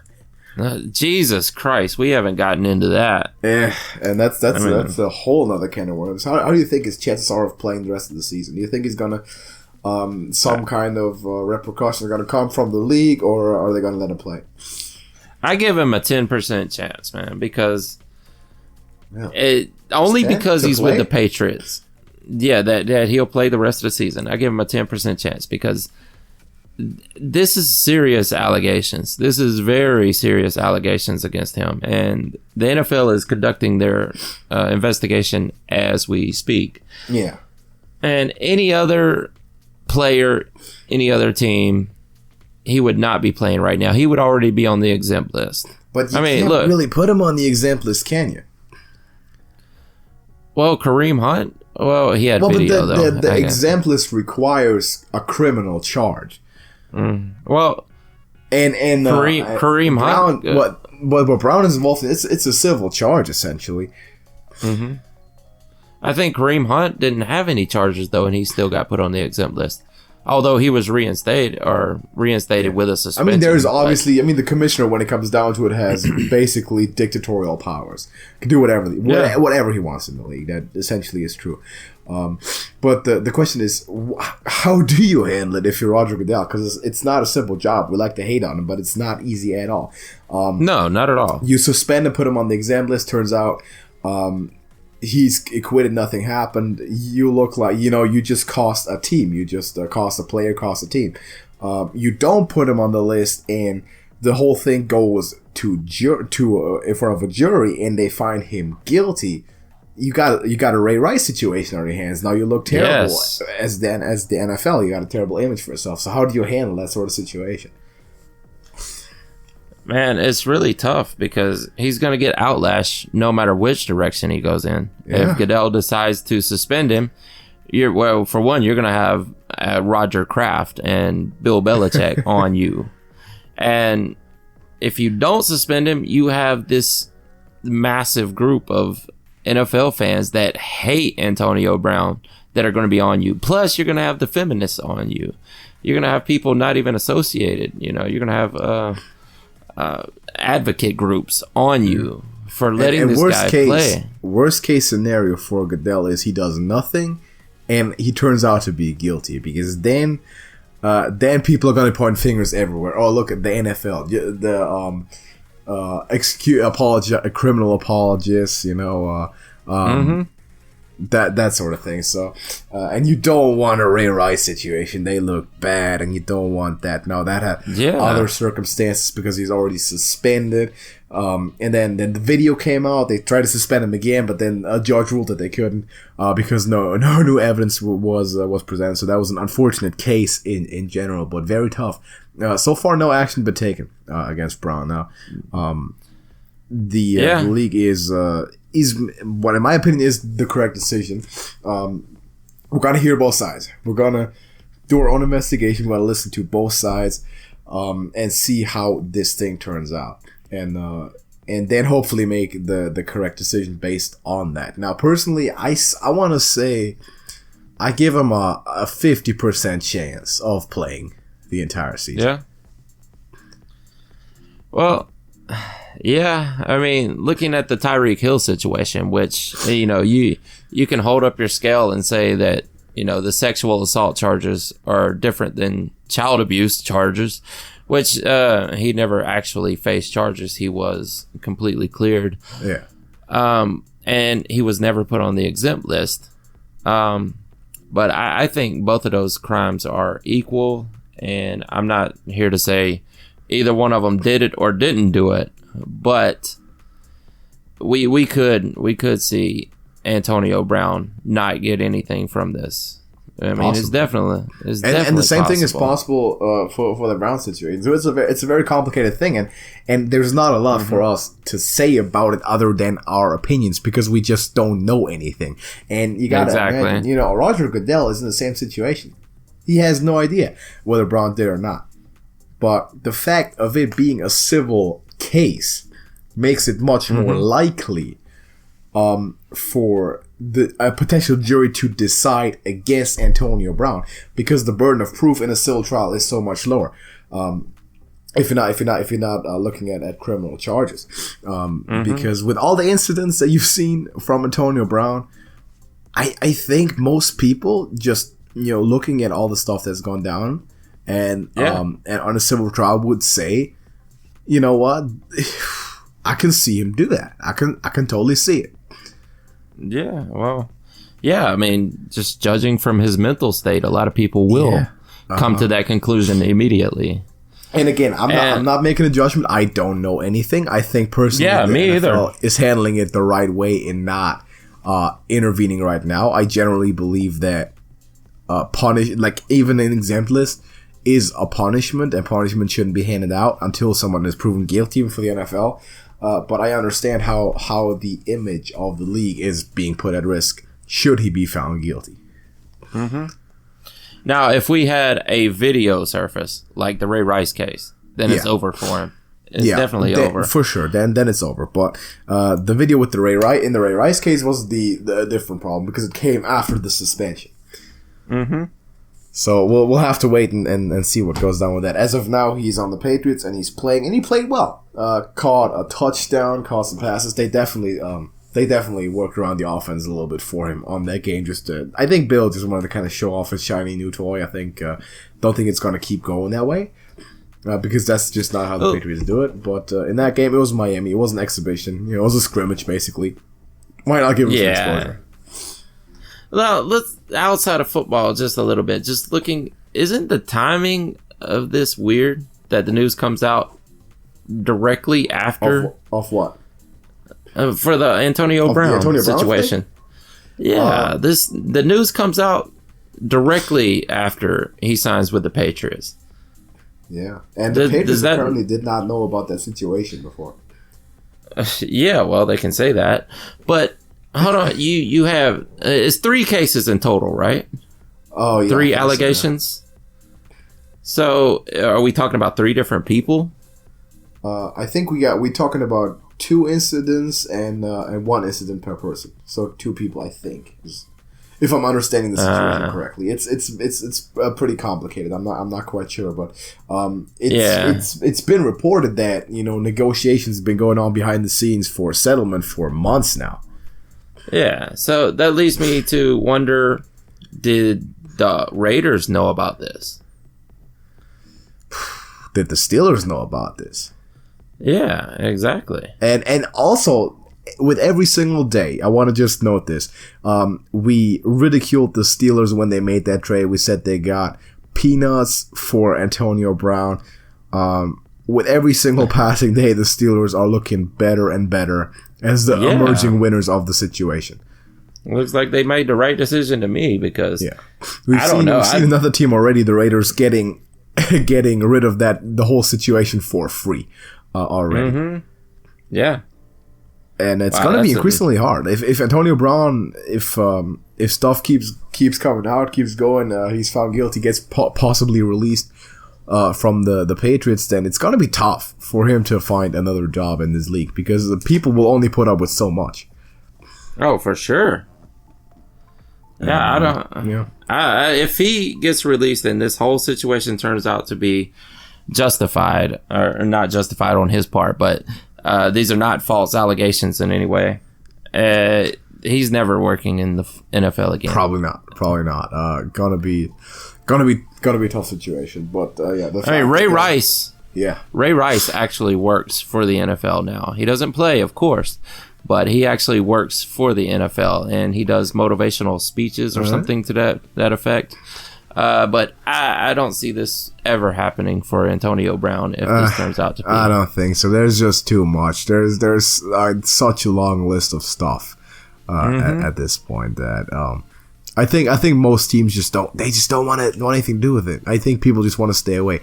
B: Jesus Christ, we haven't gotten into that.
A: Yeah, and that's a whole nother can of worms. How do you think his chances are of playing the rest of the season? Do you think he's gonna some kind of repercussions are gonna come from the league, or are they gonna let him play?
B: I give him a 10% chance, man, because because he's with the Patriots. Yeah, that he'll play the rest of the season. I give him a 10% chance because this is serious allegations. This is very serious allegations against him, and the NFL is conducting their investigation as we speak.
A: Yeah,
B: and any other player, any other team, he would not be playing right now. He would already be on the exempt list.
A: But you can't really put him on the exempt list, can you?
B: Well, Kareem Hunt. Well, he had video though.
A: The exempt list requires a criminal charge.
B: Well,
A: and
B: Kareem
A: Brown,
B: Hunt.
A: What Brown is involved in, it's a civil charge essentially.
B: Mm-hmm. I think Kareem Hunt didn't have any charges though, and he still got put on the exempt list. Although he was reinstated with a suspension.
A: I mean, there's obviously, the commissioner, when it comes down to it, has basically dictatorial powers. Can do whatever he wants in the league. That essentially is true. But the question is, how do you handle it if you're Roger Goodell? Because it's not a simple job. We like to hate on him, but it's not easy at all.
B: No, not at all.
A: You suspend and put him on the exempt list. Turns out he's acquitted, nothing happened. You look like, you just cost a team. You just cost a player, cost a team. You don't put him on the list, and the whole thing goes in front of a jury, and they find him guilty. You got a Ray Rice situation on your hands. Now you look terrible as the NFL. You got a terrible image for yourself. So how do you handle that sort of situation? Man,
B: it's really tough because he's going to get outlashed no matter which direction he goes in. Yeah. If Goodell decides to suspend him, for one, you're going to have Roger Kraft and Bill Belichick on you. And if you don't suspend him, you have this massive group of NFL fans that hate Antonio Brown that are going to be on you. Plus, you're going to have the feminists on you. You're going to have people not even associated. You're going to have advocate groups on you for letting this guy play.
A: Worst case scenario for Goodell is he does nothing and he turns out to be guilty, because then people are going to point fingers everywhere. Oh, look at the NFL, criminal apologists, that sort of thing. So, and you don't want a Ray Rice situation. They look bad, and you don't want that. No, that had other circumstances because he's already suspended. And then the video came out. They tried to suspend him again, but then a judge ruled that they couldn't because no new evidence was presented. So that was an unfortunate case in general, but very tough. So far, no action been taken against Brown. Now, the league is what, in my opinion, is the correct decision. We're gonna hear both sides. We're gonna do our own investigation. We're gonna listen to both sides and see how this thing turns out, and then hopefully make the correct decision based on that. Now, personally, I want to say I give him a 50% chance of playing the entire season.
B: Yeah. Well, yeah, I mean, looking at the Tyreek Hill situation, which, you can hold up your scale and say that, the sexual assault charges are different than child abuse charges, which he never actually faced charges. He was completely cleared.
A: Yeah.
B: And he was never put on the exempt list. But I think both of those crimes are equal, and I'm not here to say either one of them did it or didn't do it. But we could see Antonio Brown not get anything from this. I mean, it's definitely
A: and the same thing is
B: possible.
A: possible for the Brown situation. So it's a very complicated thing, and there's not a lot for us to say about it other than our opinions because we just don't know anything. And you gotta imagine, Roger Goodell is in the same situation. He has no idea whether Brown did or not. But the fact of it being a civil case makes it much more likely for a potential jury to decide against Antonio Brown because the burden of proof in a civil trial is so much lower. If you're not looking at criminal charges, because with all the incidents that you've seen from Antonio Brown, I think most people just looking at all the stuff that's gone down and on a civil trial would say, you know what, I can see him do that. I can totally see it.
B: Yeah, well, yeah, I mean, just judging from his mental state, a lot of people will come to that conclusion immediately. And again,
A: I'm not making a judgment. I don't know anything. I think personally,
B: me
A: NFL is handling it the right way in not intervening right now. I generally believe that even an exemplist is a punishment, and punishment shouldn't be handed out until someone is proven guilty, even for the NFL. But I understand how the image of the league is being put at risk should he be found guilty.
B: Now, if we had a video surface, like the Ray Rice case, then it's over for him. It's definitely over.
A: For sure. Then it's over. But the video with the Ray Rice case was the different problem because it came after the suspension. So we'll have to wait and see what goes down with that. As of now, he's on the Patriots and he's playing, and he played well. Caught a touchdown, caught some passes. They definitely worked around the offense a little bit for him on that game. I think Bill just wanted to kind of show off his shiny new toy. I don't think it's going to keep going that way because that's just not how the Patriots do it. But in that game, it was Miami. It was an exhibition. It was a scrimmage basically. Why not give him some exposure?
B: Well, let's outside of football just a little bit. Just looking, isn't the timing of this weird that the news comes out directly after
A: of what?
B: For the Antonio Brown situation. The news comes out directly after he signs with the Patriots.
A: Yeah, and the Patriots apparently did not know about that situation before.
B: Yeah, well, they can say that, but hold on, you have it's 3 cases in total, right?
A: Oh, yeah,
B: 3 allegations. So, are we talking about 3 different people?
A: I think we're talking about 2 incidents and 1 incident per person. So 2 people, I think, if I'm understanding the situation correctly. It's pretty complicated. I'm not quite sure, but it's been reported that negotiations have been going on behind the scenes for settlement for months now.
B: Yeah, so that leads me to wonder, did the Raiders know about this?
A: Did the Steelers know about this?
B: Yeah, exactly.
A: And also, with every single day, I want to just note this. We ridiculed the Steelers when they made that trade. We said they got peanuts for Antonio Brown. With every single passing day, the Steelers are looking better and better as the emerging winners of the situation.
B: Looks like they made the right decision to me because
A: we've seen another team already, the Raiders, getting rid of the whole situation for free already.
B: Yeah.
A: And it's going to be increasingly hard. If Antonio Brown, if stuff keeps coming out, keeps going, he's found guilty, gets possibly released from the Patriots, then it's going to be tough for him to find another job in this league because the people will only put up with so much.
B: Oh, for sure. Yeah, I don't. Yeah. If he gets released and this whole situation turns out to be justified, or not justified on his part, but these are not false allegations in any way, he's never working in the NFL again.
A: Probably not. Gonna be a tough situation. But
B: Ray Rice.
A: Yeah.
B: Ray Rice actually works for the NFL now. He doesn't play, of course, but he actually works for the NFL, and he does motivational speeches or something to that effect. But I don't see this ever happening for Antonio Brown if this turns out to be.
A: I don't think so. There's just too much. There's such a long list of stuff at this point that I think most teams just don't want anything to do with it. I think people just want to stay away.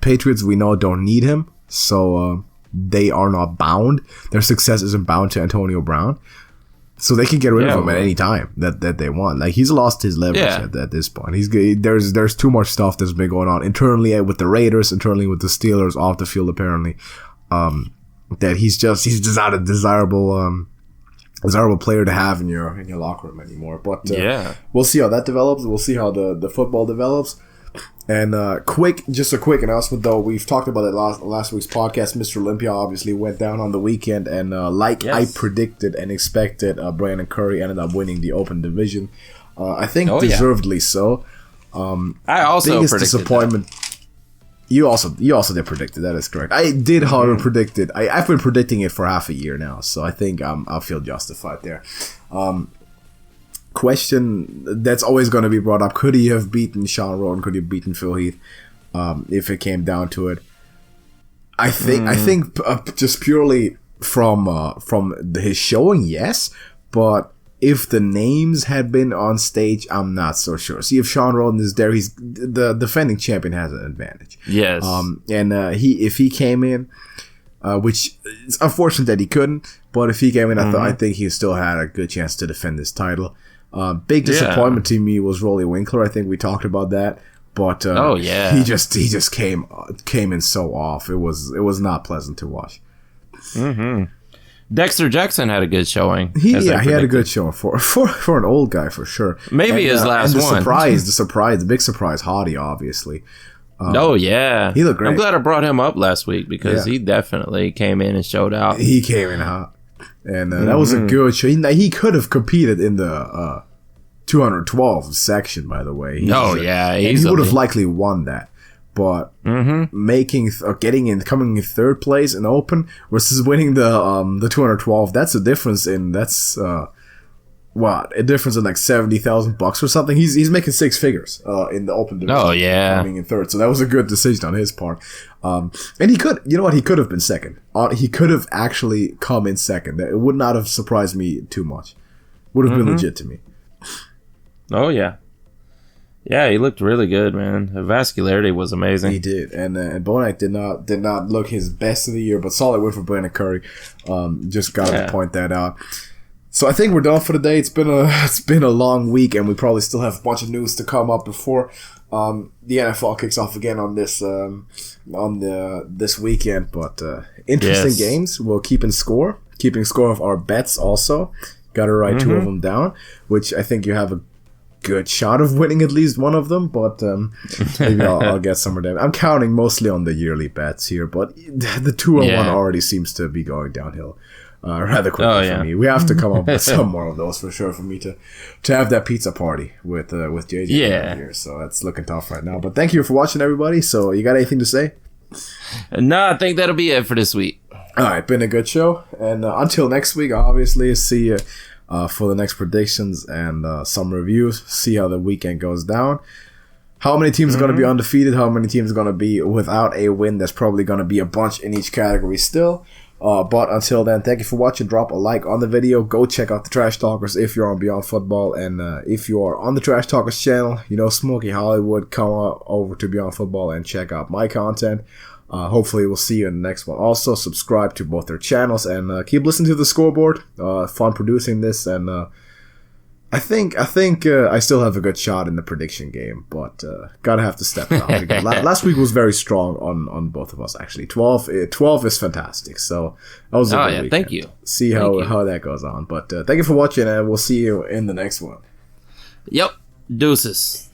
A: Patriots, we know, don't need him, so they are not bound. Their success isn't bound to Antonio Brown, so they can get rid of him at any time that they want. Like, he's lost his leverage at this point. There's too much stuff that's been going on internally with the Raiders, internally with the Steelers, off the field apparently. That he's just not a desirable player to have in your locker room anymore. But we'll see how that develops. We'll see how the football develops. And just a quick announcement though. We've talked about it last week's podcast. Mr. Olympia obviously went down on the weekend, and I predicted and expected, Brandon Curry ended up winning the open division. I think deservedly so.
B: I also
A: biggest
B: predicted
A: disappointment. That. You also did predict it. That is correct. I did, however, predict it. I've been predicting it for half a year now, so I think I feel justified there. Question that's always going to be brought up: could he have beaten Sean Roden? Could he have beaten Phil Heath? If it came down to it, I think just purely from his showing, yes, but if the names had been on stage, I'm not so sure. See, if Sean Roden is there, he's the defending champion, has an advantage.
B: Yes.
A: If he came in, which it's unfortunate that he couldn't, but if he came in, I think he still had a good chance to defend his title. Big disappointment to me was Rolly Winkler. I think we talked about that, but he just came in so off. It was not pleasant to watch.
B: Mm-hmm. Dexter Jackson had a good showing.
A: He had a good showing for an old guy for sure.
B: Maybe his last
A: and
B: one.
A: The big surprise, Hottie, obviously.
B: He
A: looked great.
B: I'm glad I brought him up last week because he definitely came in and showed out.
A: He came in hot, and that was a good show. He could have competed in the 212 section, by the way.
B: He
A: would have likely won that. But coming in third place in open versus winning the 212, that's a difference in a difference in like $70,000 or something. He's making six figures in the open division. Coming in third, so that was a good decision on his part. And he could have been second. He could have actually come in second. It would not have surprised me too much. Would have been legit to me.
B: Oh yeah. Yeah, he looked really good, man. The vascularity was amazing.
A: He did, and Bonac did not look his best of the year, but solid win for Brandon Curry. Just got to point that out. So I think we're done for the day. It's been a long week, and we probably still have a bunch of news to come up before the NFL kicks off again on this weekend. But interesting games. We'll keeping score of our bets also. Got to write two of them down, which I think you have a good shot of winning at least one of them, but maybe I'll get some of them. I'm counting mostly on the yearly bets here, but the 2-1 already seems to be going downhill rather quickly for me. We have to come up with some more of those for sure for me to have that pizza party with JJ here. So that's looking tough right now. But thank you for watching, everybody. So you got anything to say?
B: No, I think that'll be it for this week.
A: All right, been a good show, and until next week, obviously, see you for the next predictions and some reviews. See how the weekend goes down. How many teams are going to be undefeated? How many teams are going to be without a win? There's probably going to be a bunch in each category still. But until then, thank you for watching. Drop a like on the video. Go check out the Trash Talkers if you're on Beyond Football. And if you are on the Trash Talkers channel, Smokey Hollywood, come over to Beyond Football and check out my content. Hopefully we'll see you in the next one. Also, subscribe to both their channels and keep listening to the Scoreboard. Fun producing this, and I think I still have a good shot in the prediction game, but gotta have to step it up again. Last week was very strong on both of us, actually. 12 is fantastic, so that was a good weekend.
B: Thank you.
A: See how that goes on, but thank you for watching, and we'll see you in the next one.
B: Yep, deuces.